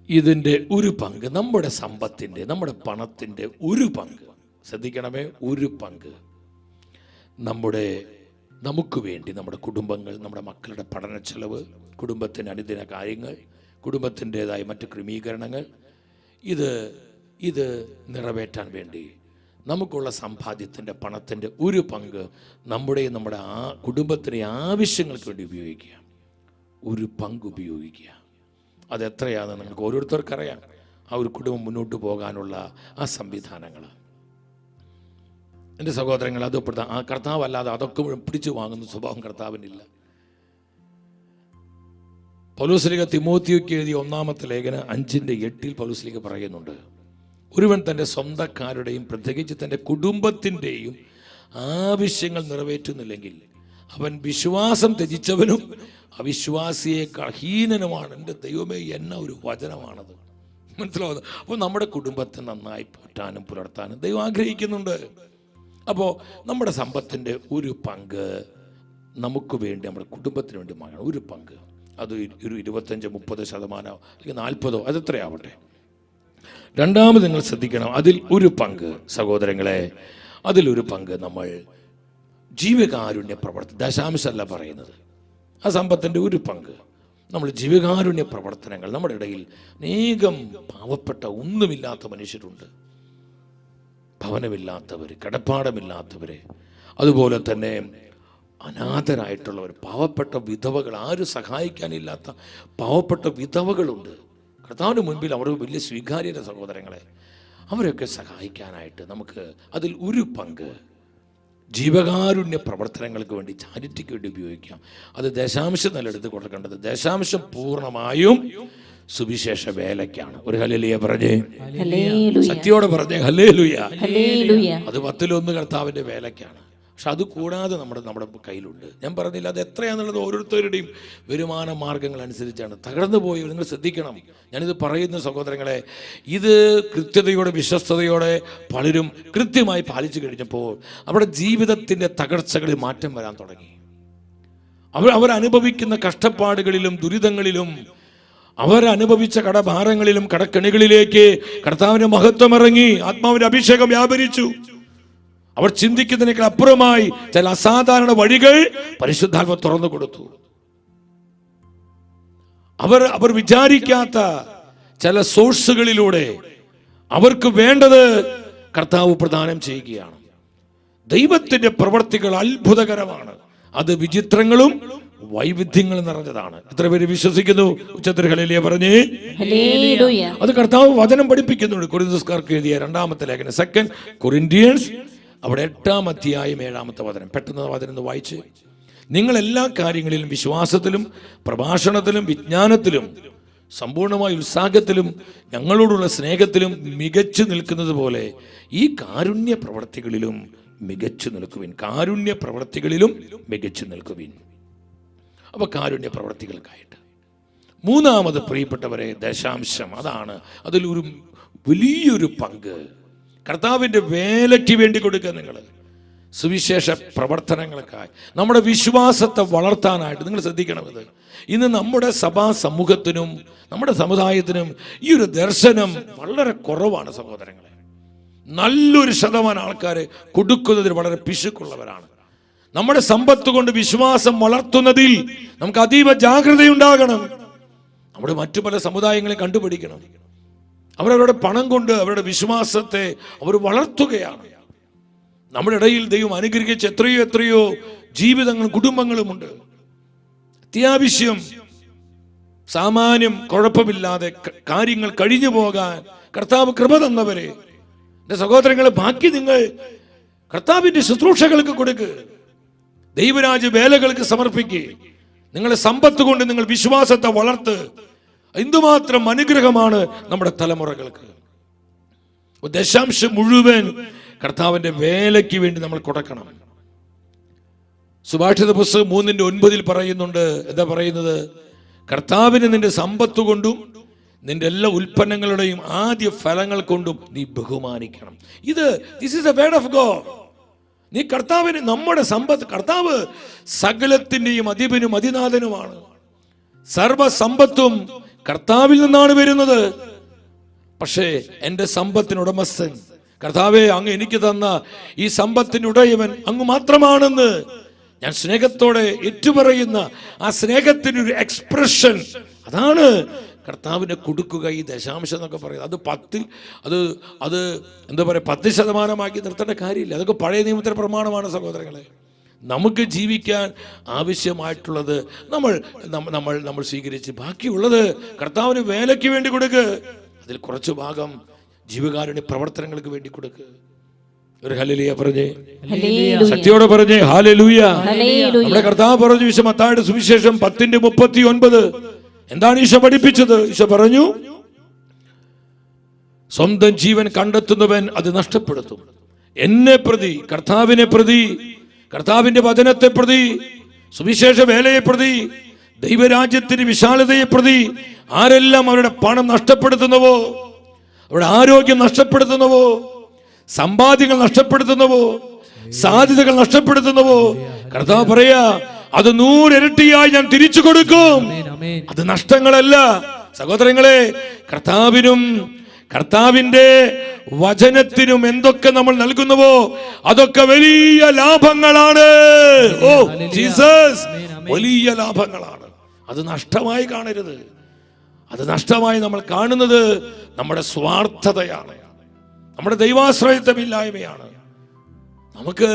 ഇതിൻ്റെ ഒരു പങ്ക്, നമ്മുടെ സമ്പത്തിൻ്റെ, നമ്മുടെ പണത്തിൻ്റെ ഒരു പങ്ക്, ശ്രദ്ധിക്കണമേ, ഒരു പങ്ക് നമുക്ക് വേണ്ടി, നമ്മുടെ കുടുംബങ്ങൾ, നമ്മുടെ മക്കളുടെ പഠന ചെലവ്, കുടുംബത്തിൻ്റെ അനുദിന കാര്യങ്ങൾ, കുടുംബത്തിൻ്റെതായ മറ്റ് ക്രമീകരണങ്ങൾ, ഇത് നിറവേറ്റാൻ വേണ്ടി നമുക്കുള്ള സമ്പാദ്യത്തിൻ്റെ, പണത്തിൻ്റെ ഒരു പങ്ക് നമ്മുടെ കുടുംബത്തിൻ്റെ ആവശ്യങ്ങൾക്ക് വേണ്ടി ഉപയോഗിക്കുക. ഒരു പങ്ക് ഉപയോഗിക്കുക. അതെത്രയാണെന്ന് നിങ്ങൾക്ക് ഓരോരുത്തർക്കറിയാം. ആ ഒരു കുടുംബം മുന്നോട്ട് പോകാനുള്ള ആ സംവിധാനങ്ങൾ. എൻ്റെ സഹോദരങ്ങൾ, അത് ആ കർത്താവല്ലാതെ അതൊക്കെ പിടിച്ചു വാങ്ങുന്ന സ്വഭാവം കർത്താവിനില്ല. പൗലോസ്ലീഹ തിമോത്തിയോയ്ക്ക് എഴുതിയ 1-ാമത്തെ ലേഖനം 5:8 പൗലോസ്ലീഹ പറയുന്നുണ്ട്, ഒരുവൻ തൻ്റെ സ്വന്തക്കാരുടെയും പ്രത്യേകിച്ച് തൻ്റെ കുടുംബത്തിൻ്റെയും ആവശ്യങ്ങൾ നിറവേറ്റുന്നില്ലെങ്കിൽ അവൻ വിശ്വാസം ത്യജിച്ചവനും അവിശ്വാസിയേക്കാൾ ഹീനനുമാണ്. എൻ്റെ ദൈവമേ, എന്ന ഒരു വചനമാണത്. മനസ്സിലാവുന്നത്? അപ്പോൾ നമ്മുടെ കുടുംബത്തെ നന്നായി പോറ്റാനും പുലർത്താനും ദൈവം ആഗ്രഹിക്കുന്നുണ്ട്. അപ്പോൾ നമ്മുടെ സമ്പത്തിൻ്റെ ഒരു പങ്ക് നമുക്ക് വേണ്ടി, നമ്മുടെ കുടുംബത്തിന് വേണ്ടി വാങ്ങണം. ഒരു പങ്ക്, അത് ഒരു 25-30% അല്ലെങ്കിൽ 40%, അതെത്രയാവട്ടെ. രണ്ടാമത് നിങ്ങൾ ശ്രദ്ധിക്കണം, അതിൽ ഒരു പങ്ക്, സഹോദരങ്ങളെ, അതിലൊരു പങ്ക് നമ്മൾ ജീവകാരുണ്യ പ്രവർത്തനം, ദശാംശമല്ല പറയുന്നത്, ആ സമ്പത്തിൻ്റെ ഒരു പങ്ക് നമ്മൾ ജീവകാരുണ്യ പ്രവർത്തനങ്ങൾ. നമ്മുടെ ഇടയിൽ അനേകം പാവപ്പെട്ട ഒന്നുമില്ലാത്ത മനുഷ്യരുണ്ട്, ഭവനമില്ലാത്തവർ, കിടപ്പാടമില്ലാത്തവർ, അതുപോലെ തന്നെ അനാഥരായിട്ടുള്ളവർ, പാവപ്പെട്ട വിധവകൾ, ആരും സഹായിക്കാനില്ലാത്ത പാവപ്പെട്ട വിധവകളുണ്ട്. കർത്താവിന് മുൻപിൽ അവർ വലിയ സ്വീകാര്യത, സഹോദരങ്ങളെ. അവരെയൊക്കെ സഹായിക്കാനായിട്ട് നമുക്ക് അതിൽ ഒരു പങ്ക് ജീവകാരുണ്യ പ്രവർത്തനങ്ങൾക്ക് വേണ്ടി, ചാരിറ്റിക്ക് വേണ്ടി ഉപയോഗിക്കാം. അത് ദശാംശം നിലെടുത്ത് കൊടുക്കേണ്ടത്, ദശാംശം പൂർണ്ണമായും സുവിശേഷ വേലയ്ക്കാണ്. ഒരു ഹല്ലേലൂയ പറഞ്ഞേ, സത്യോടെ പറഞ്ഞേ ഹല്ലേലൂയ. അത് 10-1 കർത്താവിൻ്റെ വേലയ്ക്കാണ്. പക്ഷെ അത് കൂടാതെ നമ്മുടെ കയ്യിലുണ്ട്. ഞാൻ പറഞ്ഞില്ല, അത് എത്രയാണെന്നുള്ളത് ഓരോരുത്തരുടെയും വരുമാന മാർഗങ്ങൾ അനുസരിച്ചാണ്. തകർന്നു പോയി നിങ്ങൾ ശ്രദ്ധിക്കണം. ഞാനിത് പറയുന്ന സഹോദരങ്ങളെ, ഇത് കൃത്യതയോടെ വിശ്വസ്തയോടെ പലരും കൃത്യമായി പാലിച്ചു കഴിഞ്ഞപ്പോൾ അവരുടെ ജീവിതത്തിൻ്റെ തകർച്ചകളിൽ മാറ്റം വരാൻ തുടങ്ങി. അവരനുഭവിക്കുന്ന കഷ്ടപ്പാടുകളിലും ദുരിതങ്ങളിലും അവരനുഭവിച്ച കടഭാരങ്ങളിലും കടക്കെണികളിലേക്ക് കർത്താവിന്റെ മഹത്വം ഇറങ്ങി, ആത്മാവിന്റെ അഭിഷേകം വ്യാപരിച്ചു. അവർ ചിന്തിക്കുന്നതിനേക്കാൾ അപ്പുറമായി ചില അസാധാരണ വഴികൾ പരിശുദ്ധാത്മ തുറന്നു കൊടുത്തു. അവർ വിചാരിക്കാത്ത ചില സോഴ്സുകളിലൂടെ അവർക്ക് വേണ്ടത് കർത്താവ് പ്രദാനം ചെയ്യുകയാണ്. ദൈവത്തിന്റെ പ്രവർത്തികൾ അത്ഭുതകരമാണ്. അത് വിചിത്രങ്ങളും വൈവിധ്യങ്ങളും നിറഞ്ഞതാണ്. എത്ര പേര് വിശ്വസിക്കുന്നു? ഉച്ചത്തിൽ ഹല്ലേലൂയ പറഞ്ഞേ. അത് കർത്താവ് വചനം പഠിപ്പിക്കുന്നുണ്ട്. കൊരിന്ത്യൻകാർക്ക് എഴുതിയ 2-ാമത്തെ ലേഖനം, 2 കൊരിന്ത്യൻസ്, അവിടെ 8-ാം അധ്യായം 7-ാമത്തെ വചനം. പെട്ടെന്ന് വചനം വായിച്ച്, നിങ്ങൾ എല്ലാ കാര്യങ്ങളിലും വിശ്വാസത്തിലും പ്രഭാഷണത്തിലും വിജ്ഞാനത്തിലും സമ്പൂർണമായ ഉത്സാഹത്തിലും ഞങ്ങളോടുള്ള സ്നേഹത്തിലും മികച്ചു നിൽക്കുന്നത് പോലെ ഈ കാരുണ്യ പ്രവർത്തികളിലും മികച്ചു നിൽക്കുവിൻ. കാരുണ്യ പ്രവർത്തികളിലും മികച്ചു നിൽക്കുവിൻ. അപ്പൊ കാരുണ്യ പ്രവർത്തികൾക്കായിട്ട് 3-ാമത് പ്രിയപ്പെട്ടവരെ, ദശാംശം. അതാണ് അതിലൊരു വലിയൊരു പങ്ക്. കർത്താവിൻ്റെ വേലയ്ക്ക് വേണ്ടി കൊടുക്കുക. നിങ്ങൾ സുവിശേഷ പ്രവർത്തനങ്ങൾക്കായി നമ്മുടെ വിശ്വാസത്തെ വളർത്താനായിട്ട് നിങ്ങൾ ശ്രദ്ധിക്കണം. ഇത് ഇന്ന് നമ്മുടെ സഭാ സമൂഹത്തിനും നമ്മുടെ സമുദായത്തിനും ഈ ഒരു ദർശനം വളരെ കുറവാണ് സഹോദരങ്ങളെ. നല്ലൊരു ശതമാനം ആൾക്കാർ കൊടുക്കുന്നതിൽ വളരെ പിശുക്കുള്ളവരാണ്. നമ്മുടെ സമ്പത്ത് കൊണ്ട് വിശ്വാസം വളർത്തുന്നതിൽ നമുക്ക് അതീവ ജാഗ്രതയുണ്ടാകണം. നമ്മുടെ മറ്റു പല സമുദായങ്ങളെ കണ്ടുപിടിക്കണം. അവരവരുടെ പണം കൊണ്ട് അവരുടെ വിശ്വാസത്തെ അവർ വളർത്തുകയാണ്. നമ്മുടെ ഇടയിൽ ദൈവം അനുഗ്രഹിച്ച എത്രയോ ജീവിതങ്ങളും കുടുംബങ്ങളുമുണ്ട്. അത്യാവശ്യം സാമാന്യം കുഴപ്പമില്ലാതെ കാര്യങ്ങൾ കഴിഞ്ഞു പോകാൻ കർത്താവ് കൃപ തന്നവരെ, എൻ്റെ സഹോദരങ്ങളെ, ബാക്കി നിങ്ങൾ കർത്താവിൻ്റെ ശുശ്രൂഷകൾക്ക് കൊടുക്ക്, ദൈവരാജ്യ വേലകൾക്ക് സമർപ്പിക്കുക. നിങ്ങളെ സമ്പത്ത് കൊണ്ട് നിങ്ങൾ വിശ്വാസത്തെ വളർത്ത്. എന്തുമാത്രം അനുഗ്രഹമാണ് നമ്മുടെ തലമുറകൾക്ക്. ദശാംശം മുഴുവൻ കർത്താവിന്റെ വേലയ്ക്ക് വേണ്ടി നമ്മൾ കൊടുക്കണം. സുഭാഷിത പുസ്തകം 3:9 പറയുന്നുണ്ട്. എന്താ പറയുന്നത്? കർത്താവിന് നിന്റെ സമ്പത്ത് കൊണ്ടും നിന്റെ എല്ലാ ഉൽപ്പന്നങ്ങളുടെയും ആദ്യ ഫലങ്ങൾ കൊണ്ടും നീ ബഹുമാനിക്കണം. This is the word of God. നീ കർത്താവിന്, നമ്മുടെ സമ്പത്ത്, കർത്താവ് സകലത്തിന്റെയും അധിപനും അതിനാഥനുമാണ്. സർവസമ്പത്തും കർത്താവിൽ നിന്നാണ് വരുന്നത്. പക്ഷേ എൻ്റെ സമ്പത്തിന് ഉടമസ്ഥൻ കർത്താവേ, അങ്ങ് എനിക്ക് തന്ന ഈ സമ്പത്തിന് ഉടയവൻ അങ്ങ് മാത്രമാണെന്ന് ഞാൻ സ്നേഹത്തോടെ ഏറ്റുപറയുന്ന ആ സ്നേഹത്തിനൊരു എക്സ്പ്രഷൻ, അതാണ് കർത്താവിനെ കൊടുക്കുക. ഈ ദശാംശം എന്നൊക്കെ പറയുന്നത് അത് എന്താ പറയുക, 10% നിർത്തേണ്ട കാര്യമില്ല. അതൊക്കെ പഴയ നിയമത്തിൻ്റെ പ്രമാണമാണ് സഹോദരങ്ങളെ. നമുക്ക് ജീവിക്കാൻ ആവശ്യമായിട്ടുള്ളത് നമ്മൾ സ്വീകരിച്ച് ബാക്കിയുള്ളത് കർത്താവിന് വേലയ്ക്ക് വേണ്ടി കൊടുക്കുക. അതിൽ കുറച്ച് ഭാഗം ജീവകാരുണ്യ പ്രവർത്തനങ്ങൾക്ക് വേണ്ടി കൊടുക്കുക. ഒരു ഹല്ലേലൂയ പറഞ്ഞേ, ശക്തിയോടെ പറഞ്ഞേ ഹല്ലേലൂയ. നമ്മുടെ കർത്താവ് പറഞ്ഞു, ഈശോ മത്തായിയുടെ സുവിശേഷം 10:39, എന്താണ് ഈശോ പഠിപ്പിച്ചത്? ഈശോ പറഞ്ഞു, സ്വന്തം ജീവൻ കണ്ടെത്തുന്നവൻ അത് നഷ്ടപ്പെടുത്തും. എന്നെ പ്രതി, കർത്താവിനെ പ്രതി, കർത്താവിന്റെ വചനത്തെ പ്രതി, സുവിശേഷ വേലയെ പ്രതി, ദൈവരാജ്യത്തിന്റെ വിശാലതയെ പ്രതി ആരെല്ലാം അവരുടെ പണം നഷ്ടപ്പെടുത്തുന്നവോ, അവരുടെ ആരോഗ്യം നഷ്ടപ്പെടുത്തുന്നവോ, സമ്പാദ്യങ്ങൾ നഷ്ടപ്പെടുത്തുന്നവോ, സാധ്യതകൾ നഷ്ടപ്പെടുത്തുന്നവോ, കർത്താവ് പറയാ, അത് 100 ഇരട്ടിയായി ഞാൻ തിരിച്ചു കൊടുക്കും. അത് നഷ്ടങ്ങളല്ല സഹോദരങ്ങളെ. കർത്താവിന്റെ വചനത്തിനും എന്തൊക്കെ നമ്മൾ നൽകുന്നുവോ അതൊക്കെ വലിയ ലാഭങ്ങളാണ്. ഓ ജീസസ്, വലിയ ലാഭങ്ങളാണ്. അത് നഷ്ടമായി കാണരുത്. അത് നഷ്ടമായി നമ്മൾ കാണുന്നത് നമ്മുടെ സ്വാർത്ഥതയാണ്, നമ്മുടെ ദൈവാശ്രയത്വമില്ലായ്മയാണ്. നമുക്ക്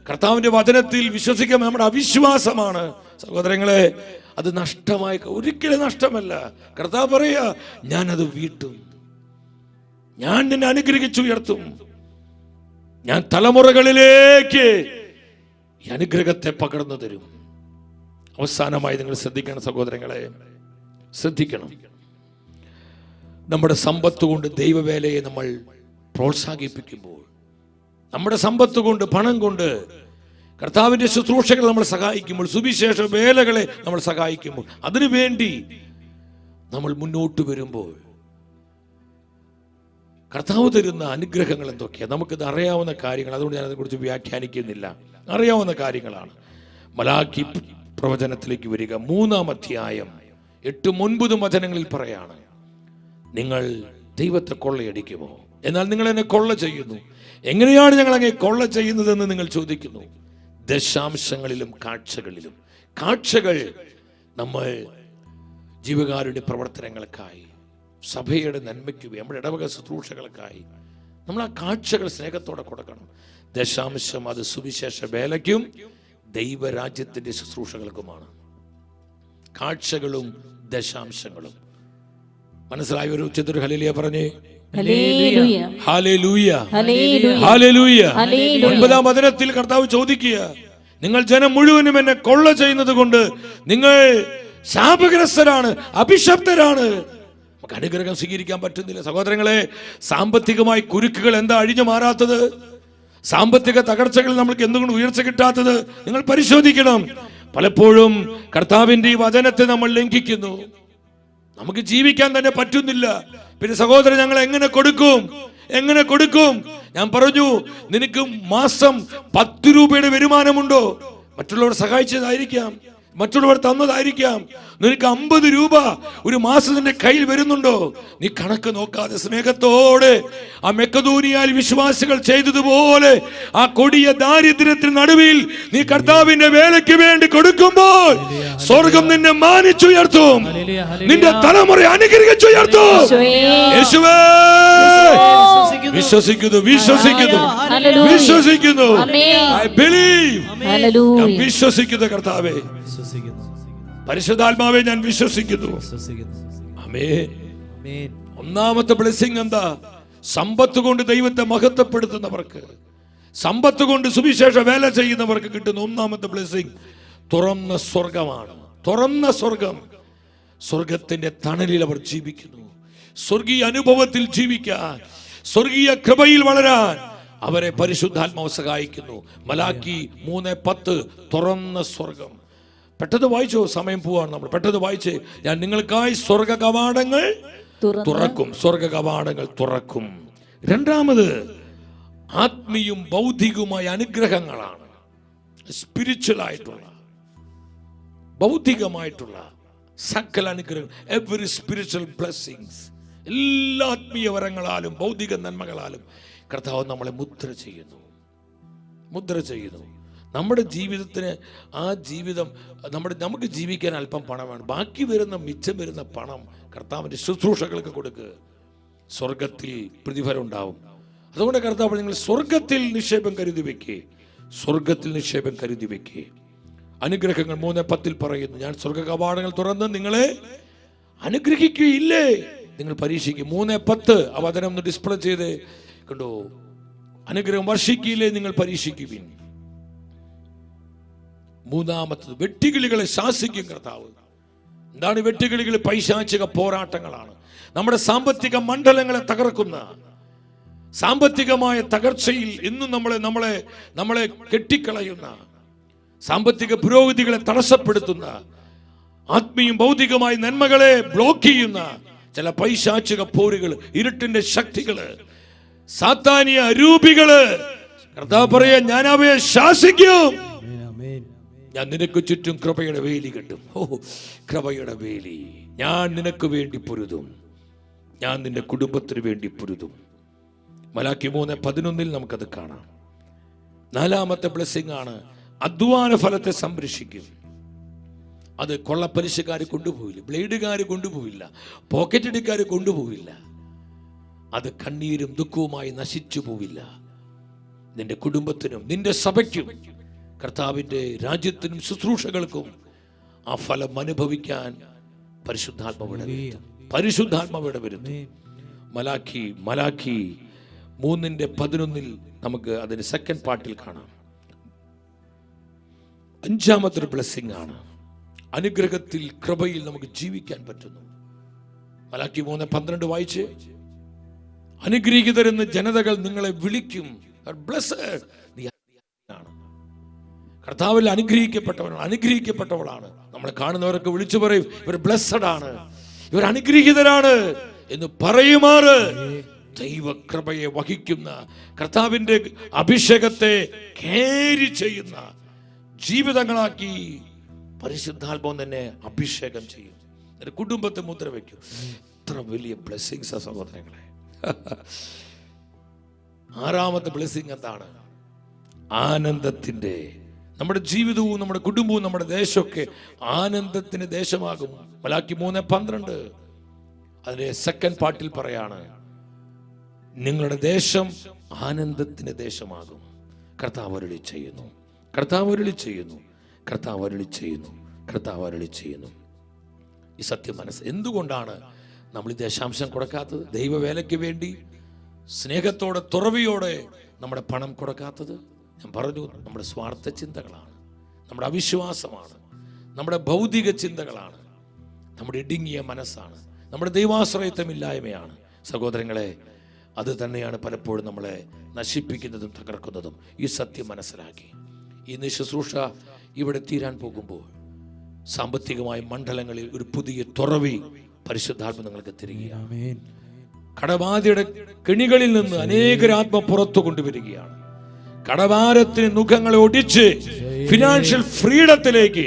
കർത്താവിന്റെ വചനത്തിൽ വിശ്വസിക്കാൻ നമ്മുടെ അവിശ്വാസമാണ് സഹോദരങ്ങളെ. അത് നഷ്ടമായി, ഒരിക്കലും നഷ്ടമല്ല. കർത്താവ് പറയാ, ഞാനത് വീട്ടും, ഞാൻ നിന്നെ അനുഗ്രഹിച്ചുയർത്തും, ഞാൻ തലമുറകളിലേക്ക് ഈ അനുഗ്രഹത്തെ പകർന്നു തരും. അവസാനമായി നിങ്ങൾ ശ്രദ്ധിക്കണം സഹോദരങ്ങളെ, ശ്രദ്ധിക്കണം. നമ്മുടെ സമ്പത്ത് കൊണ്ട് ദൈവവേലയെ നമ്മൾ പ്രോത്സാഹിപ്പിക്കുമ്പോൾ, നമ്മുടെ സമ്പത്ത് കൊണ്ട്, പണം കൊണ്ട് കർത്താവിൻ്റെ ശുശ്രൂഷകൾ നമ്മൾ സഹായിക്കുമ്പോൾ, സുവിശേഷ വേലകളെ നമ്മൾ സഹായിക്കുമ്പോൾ, അതിനുവേണ്ടി നമ്മൾ മുന്നോട്ട് വരുമ്പോൾ കർത്താവ് തരുന്ന അനുഗ്രഹങ്ങൾ എന്തൊക്കെയാണ്? നമുക്കിത് അറിയാവുന്ന കാര്യങ്ങൾ, അതുകൊണ്ട് ഞാൻ അതിനെക്കുറിച്ച് വ്യാഖ്യാനിക്കുന്നില്ല, അറിയാവുന്ന കാര്യങ്ങളാണ്. മലാക്കി പ്രവചനത്തിലേക്ക് വരിക, 3-ാം അധ്യായം 8-9 വചനങ്ങളിൽ പറയാണ്, നിങ്ങൾ ദൈവത്തെ കൊള്ളയടിക്കുമോ? എന്നാൽ നിങ്ങൾ എന്നെ കൊള്ള ചെയ്യുന്നു. എങ്ങനെയാണ് ഞങ്ങൾ അങ്ങനെ കൊള്ള ചെയ്യുന്നതെന്ന് നിങ്ങൾ ചോദിക്കുന്നു. ദശാംശങ്ങളിലും കാഴ്ചകളിലും. കാഴ്ചകൾ നമ്മൾ ജീവകാരുണ്യ പ്രവർത്തനങ്ങൾക്കായി, സഭയുടെ നന്മയ്ക്ക്, നമ്മുടെ ഇടവക ശുശ്രൂഷകൾക്കായി നമ്മൾ ആ കാഴ്ചകൾ സ്നേഹത്തോടെ കൊടുക്കണം. ദശാംശം അത് സുവിശേഷ വേലയ്ക്കും ദൈവരാജ്യത്തിന്റെ ശുശ്രൂഷകൾക്കുമാണ്. കാഴ്ചകളും ദശാംശങ്ങളും. മനസ്സിലായ ഒരു ഉച്ചത്തിൽ ഹല്ലേലൂയ പറഞ്ഞേ. Hallelujah, hallelujah, hallelujah, hallelujah. Hallelujah. 9-ാം വചനത്തിൽ കർത്താവ് ചോദിക്കുക, നിങ്ങൾ ജനം മുഴുവനും എന്നെ കൊള്ള ചെയ്യുന്നത് കൊണ്ട് നിങ്ങൾ ശാപഗ്രസ്തരാണ്, അഭിശപ്തരാണ്. നമുക്ക് അനുഗ്രഹം സ്വീകരിക്കാൻ പറ്റുന്നില്ല. സഹോദരങ്ങളെ, സാമ്പത്തികമായി കുരുക്കുകൾ എന്താ അഴിഞ്ഞു മാറാത്തത്? സാമ്പത്തിക തകർച്ചകളിൽ നമ്മൾക്ക് എന്തുകൊണ്ട് ഉയർച്ച കിട്ടാത്തത്? നിങ്ങൾ പരിശോധിക്കണം. പലപ്പോഴും കർത്താവിന്റെ ഈ വചനത്തെ നമ്മൾ ലംഘിക്കുന്നു. നമുക്ക് ജീവിക്കാൻ തന്നെ പറ്റുന്നില്ല. പിന്നെ സഹോദരൻ, ഞങ്ങൾ എങ്ങനെ കൊടുക്കും? എങ്ങനെ കൊടുക്കും? ഞാൻ പറഞ്ഞു, നിനക്ക് മാസം 10 രൂപയുടെ വരുമാനമുണ്ടോ? മറ്റുള്ളവർ സഹായിച്ചതായിരിക്കാം, മറ്റുള്ളവർ തന്നതായിരിക്കാം. നിനക്ക് 50 രൂപ ഒരു മാസത്തിന്റെ കയ്യിൽ വരുന്നുണ്ടോ? നീ കണക്ക് നോക്കാതെ സ്നേഹത്തോടെ ആ മെക്കദോനിയയിൽ വിശ്വാസികൾ ചെയ്തതുപോലെ ആ കൊടിയ ദാരിദ്ര്യത്തിന് നടുവിൽ നീ കർത്താവിന്റെ വേലയ്ക്ക് വേണ്ടി കൊടുക്കുമ്പോൾ സ്വർഗം നിന്നെ മാനിച്ചുയർത്തും, നിന്റെ തലമുറ അനുഗ്രഹിച്ചുയർത്തും. യേശുവേ, വിശ്വസിക്കുന്നു, വിശ്വസിക്കുന്നു, വിശ്വസിക്കുന്നു. I believe. ഞാൻ വിശ്വസിക്കുന്നു കർത്താവേ, പരിശുദ്ധാത്മാവേ, ഞാൻ വിശ്വസിക്കുന്നു. ആമേൻ. ഒന്നാമത്തെ ബ്ലെസ്സിംഗ് എന്താ? സമ്പത്ത് കൊണ്ട് ദൈവത്തെ മഹത്വപ്പെടുത്തുന്നവർക്ക്, സമ്പത്ത് കൊണ്ട് സുവിശേഷ വേല ചെയ്യുന്നവർക്ക് കിട്ടുന്ന ഒന്നാമത്തെ ബ്ലെസ്സിംഗ് തുറന്ന സ്വർഗമാണ്. തുറന്ന സ്വർഗം. സ്വർഗത്തിന്റെ തണലിൽ അവർ ജീവിക്കുന്നു. സ്വർഗീയ അനുഭവത്തിൽ ജീവിക്കാൻ, സ്വർഗീയ കൃപയിൽ വളരാൻ അവരെ പരിശുദ്ധാത്മാവ് സഹായിക്കുന്നു. മലാക്കി 3:10 തുറന്ന സ്വർഗം. പെട്ടെന്ന് വായിച്ചോ, സമയം പോവാണ്. നമ്മൾ പെട്ടെന്ന് വായിച്ച്, ഞാൻ നിങ്ങൾക്കായി സ്വർഗ കവാടങ്ങൾ തുറക്കും. സ്വർഗ കവാടങ്ങൾ തുറക്കും. രണ്ടാമത് ആത്മീയും ഭൗതികവുമായ അനുഗ്രഹങ്ങളാണ്. സ്പിരിച്വൽ ആയിട്ടുള്ള, ഭൗതികമായിട്ടുള്ള സകല അനുഗ്രഹം, എവറി സ്പിരിച്വൽ ബ്ലെസ്സിങ്സ്. എല്ലാ ആത്മീയ വരങ്ങളാലും ഭൗതിക നന്മകളാലും കർത്താവ് നമ്മളെ മുദ്ര ചെയ്യുന്നു. മുദ്ര ചെയ്യുന്നു. നമ്മുടെ ജീവിതത്തിന്, ആ ജീവിതം നമുക്ക് ജീവിക്കാൻ അല്പം പണമാണ്. ബാക്കി വരുന്ന, മിച്ചം വരുന്ന പണം കർത്താവിൻ്റെ ശുശ്രൂഷകൾക്ക് കൊടുക്കുക. സ്വർഗത്തിൽ പ്രതിഫലം ഉണ്ടാവും. അതുകൊണ്ട് കർത്താവ്, നിങ്ങൾ സ്വർഗത്തിൽ നിക്ഷേപം കരുതി വെക്കേ, സ്വർഗത്തിൽ നിക്ഷേപം കരുതി വെക്കേ. അനുഗ്രഹങ്ങൾ 3:10 പറയുന്നു, ഞാൻ സ്വർഗ കവാടങ്ങൾ തുറന്ന് നിങ്ങളെ അനുഗ്രഹിക്കുകയില്ലേ? നിങ്ങൾ പരീക്ഷിക്കും. 3:10 ആ വചനം ഒന്ന് ഡിസ്പ്ലേ ചെയ്ത് കണ്ടോ. അനുഗ്രഹം വർഷിക്കില്ലേ? നിങ്ങൾ പരീക്ഷിക്കുവിൻ. മൂന്നാമത്തത്, വെട്ടുകിളികളെ ശാസിക്കും കർത്താവ്. എന്താണ് വെട്ടുകിളികൾ? പൈശാചിക പോരാട്ടങ്ങളാണ്. നമ്മുടെ സാമ്പത്തിക മണ്ഡലങ്ങളെ തകർക്കുന്ന, സാമ്പത്തികമായ തകർച്ചയിൽ ഇന്നും നമ്മളെ കെട്ടിക്കളയുന്ന, സാമ്പത്തിക പുരോഗതികളെ തടസ്സപ്പെടുത്തുന്ന, ആത്മീയം ഭൗതികമായ നന്മകളെ ബ്ലോക്ക് ചെയ്യുന്ന ചില പൈശാചിക പോരുകൾ, ഇരുട്ടിന്റെ ശക്തികള്, സാത്താനിയ രൂപികള്, കർത്താവ് പറയാ, ഞാൻ അവയെ ശാസിക്കും. ഞാൻ നിനക്ക് ചുറ്റും കൃപയുടെ വേലി കെട്ടും. കൃപയുടെ വേലി. ഞാൻ നിനക്ക് വേണ്ടി പൊരുതും, ഞാൻ നിന്റെ കുടുംബത്തിന് വേണ്ടി പൊരുതും. മലാക്കി 3:11 നമുക്കത് കാണാം. നാലാമത്തെ ബ്ലെസ്സിംഗ് ആണ്, അധ്വാന ഫലത്തെ സംരക്ഷിക്കും. അത് കൊള്ളപ്പലിശക്കാർ കൊണ്ടുപോയില്ല, ബ്ലേഡുകാർ കൊണ്ടുപോയില്ല, പോക്കറ്റടിക്കാർ കൊണ്ടുപോയില്ല. അത് കണ്ണീരും ദുഃഖവുമായി നശിച്ചു പോവില്ല. നിന്റെ കുടുംബത്തിനും നിന്റെ സഭയ്ക്കും കർത്താവിന്റെ രാജ്യത്തിനും ശുശ്രൂഷകൾക്കും ആ ഫലം അനുഭവിക്കാൻ പരിശുദ്ധാത്മാവിടെ വരുന്നു. മലാക്കി 3:11 നമുക്ക് അതിന്റെ സെക്കൻഡ് പാർട്ടിൽ കാണാം. അഞ്ചാമത്തെ ബ്ലെസ്സിംഗ് ആണ്, അനുഗ്രഹത്തിൽ കൃപയിൽ നമുക്ക് ജീവിക്കാൻ പറ്റുന്നു. മലാക്കി 3:12 വായിച്ച്, അനുഗ്രഹീതരെന്ന് ജനതകൾ നിങ്ങളെ വിളിക്കും. കർത്താവിൽ അനുഗ്രഹിക്കപ്പെട്ടവളാണ്. നമ്മളെ കാണുന്നവരൊക്കെ വിളിച്ചു പറയും, ഇവർ ബ്ലെസ്സഡ് ആണ്, ഇവർ അനുഗ്രഹീതരാണ് എന്ന് പറയുമാറ് ദൈവകൃപയെ വഹിക്കുന്ന, കർത്താവിന്റെ അഭിഷേകത്തെ ക്യാരി ചെയ്യുന്ന ജീവിതങ്ങളാക്കി പരിശുദ്ധാത്മാവ് തന്നെ അഭിഷേകം ചെയ്യും. കുടുംബത്തെ മുദ്ര വയ്ക്കും. എത്ര വലിയ ബ്ലെസ്സിങ്സ് സഹോദരങ്ങളെ. ആറാമത്തെ ബ്ലെസ്സിങ് എന്താണ്? ആനന്ദത്തിന്റെ, നമ്മുടെ ജീവിതവും നമ്മുടെ കുടുംബവും നമ്മുടെ ദേശമൊക്കെ ആനന്ദത്തിന് ദേശമാകും. മലാക്കി 3:12 അതിന്റെ സെക്കൻഡ് പാർട്ടിൽ പറയാണ്, നിങ്ങളുടെ ദേശം ആനന്ദത്തിന് ദേശമാകും. കർത്താവ് അരുളി ചെയ്യുന്നു, കർത്താവ് അരുളി ചെയ്യുന്നു, കർത്താവ് അരുളി ചെയ്യുന്നു, കർത്താവ് അരുളി ചെയ്യുന്നു. ഈ സത്യം എന്തുകൊണ്ടാണ് നമ്മൾ ഈ ദശാംശം കൊടുക്കാത്തത്? ദൈവവേലയ്ക്ക് വേണ്ടി സ്നേഹത്തോടെ തുറവിയോടെ നമ്മുടെ പണം കൊടുക്കാത്തത്? ഞാൻ പറഞ്ഞു, നമ്മുടെ സ്വാർത്ഥ ചിന്തകളാണ്, നമ്മുടെ അവിശ്വാസമാണ്, നമ്മുടെ ഭൗതിക ചിന്തകളാണ്, നമ്മുടെ ഇടുങ്ങിയ മനസ്സാണ്, നമ്മുടെ ദൈവാശ്രയത്വമില്ലായ്മയാണ്. സഹോദരങ്ങളെ, അത് തന്നെയാണ് പലപ്പോഴും നമ്മളെ നശിപ്പിക്കുന്നതും തകർക്കുന്നതും. ഈ സത്യം മനസ്സിലാക്കി ഇന്ന് ശുശ്രൂഷ ഇവിടെ തീരാൻ പോകുമ്പോൾ സാമ്പത്തികമായ മണ്ഡലങ്ങളിൽ ഒരു പുതിയ തുറവി പരിശുദ്ധാത്മ നിങ്ങൾക്ക് തരികയാണ്. കടബാധയുടെ കെണികളിൽ നിന്ന് അനേകരാത്മ പുറത്തു കൊണ്ടുവരികയാണ്. കടഭാരത്തിന് മുഖങ്ങളെ ഒടിച്ച് ഫിനാൻഷ്യൽ ഫ്രീഡത്തിലേക്ക്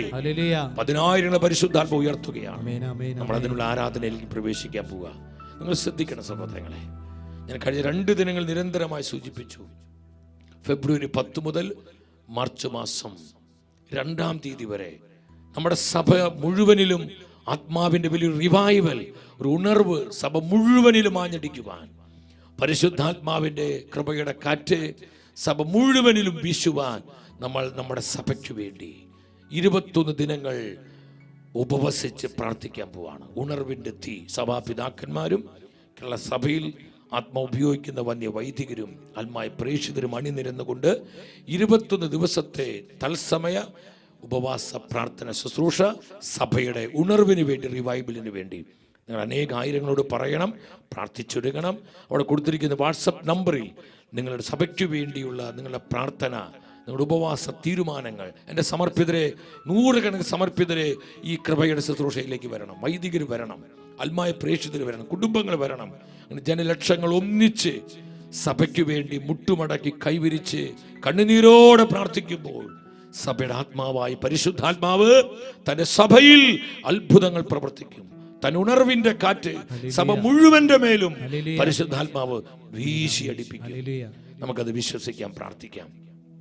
10,000 പരിശുദ്ധാത്മ ഉയർത്തുകയാണ്. നമ്മൾ അതിനുള്ള ആരാധനയിലേക്ക് പ്രവേശിക്കാൻ പോവുക. നിങ്ങൾ ശ്രദ്ധിക്കണം സഹോദരങ്ങളെ. ഞാൻ കഴിഞ്ഞ 2 ദിനങ്ങൾ നിരന്തരമായി സൂചിപ്പിച്ചു. ഫെബ്രുവരി 10 മുതൽ മാർച്ച് മാസം 2-ാം തീയതി വരെ നമ്മുടെ സഭ മുഴുവനിലും ആത്മാവിന്റെ വലിയൊരു റിവൈവൽ, ഒരു ഉണർവ് സഭ മുഴുവനിലും ആഞ്ഞടിക്കുവാൻ, പരിശുദ്ധാത്മാവിന്റെ കൃപയുടെ കാറ്റ് സഭ മുഴുവനിലും വീശുവാൻ നമ്മൾ നമ്മുടെ സഭയ്ക്ക് വേണ്ടി 21 ദിനങ്ങൾ ഉപവസിച്ച് പ്രാർത്ഥിക്കാൻ പോവാണ്. ഉണർവിന്റെ തീ സഭാപിതാക്കന്മാരും കേരള സഭയിൽ ആത്മ ഉപയോഗിക്കുന്ന വന്യ വൈദികരും ആത്മായ പ്രേക്ഷിതരും അണിനിരന്നുകൊണ്ട് 21 ദിവസത്തെ തത്സമയ ഉപവാസ പ്രാർത്ഥന ശുശ്രൂഷ സഭയുടെ ഉണർവിന് വേണ്ടി, റിവൈവലിന് വേണ്ടി നിങ്ങൾ അനേകായിരങ്ങളോട് പറയണം, പ്രാർത്ഥിച്ചൊരുങ്ങണം. അവിടെ കൊടുത്തിരിക്കുന്ന വാട്സപ്പ് നമ്പറിൽ നിങ്ങളുടെ സഭയ്ക്ക് വേണ്ടിയുള്ള നിങ്ങളുടെ പ്രാർത്ഥന, നിങ്ങളുടെ ഉപവാസ തീരുമാനങ്ങൾ, എൻ്റെ സമർപ്പിതരെ, 100 കണക്കിന് സമർപ്പിതരെ ഈ കൃപയുടെ ശുശ്രൂഷയിലേക്ക് വരണം. വൈദികർ വരണം, ആത്മായ പ്രേക്ഷിതർ വരണം, കുടുംബങ്ങൾ വരണം. ജനലക്ഷങ്ങൾ ഒന്നിച്ച് സഭയ്ക്ക് വേണ്ടി മുട്ടുമടക്കി കൈവിരിച്ച് കണ്ണുനീരോടെ പ്രാർത്ഥിക്കുമ്പോൾ സഭയുടെ ആത്മാവായി പരിശുദ്ധാത്മാവ് തന്റെ സഭയിൽ അത്ഭുതങ്ങൾ പ്രവർത്തിക്കും. തൻ ഉണർവിന്റെ കാറ്റ് സഭ മുഴുവന്റെ മേലും പരിശുദ്ധാത്മാവ് വീശിയടിപ്പിക്കും. നമുക്കത് വിശ്വസിക്കാം, പ്രാർത്ഥിക്കാം.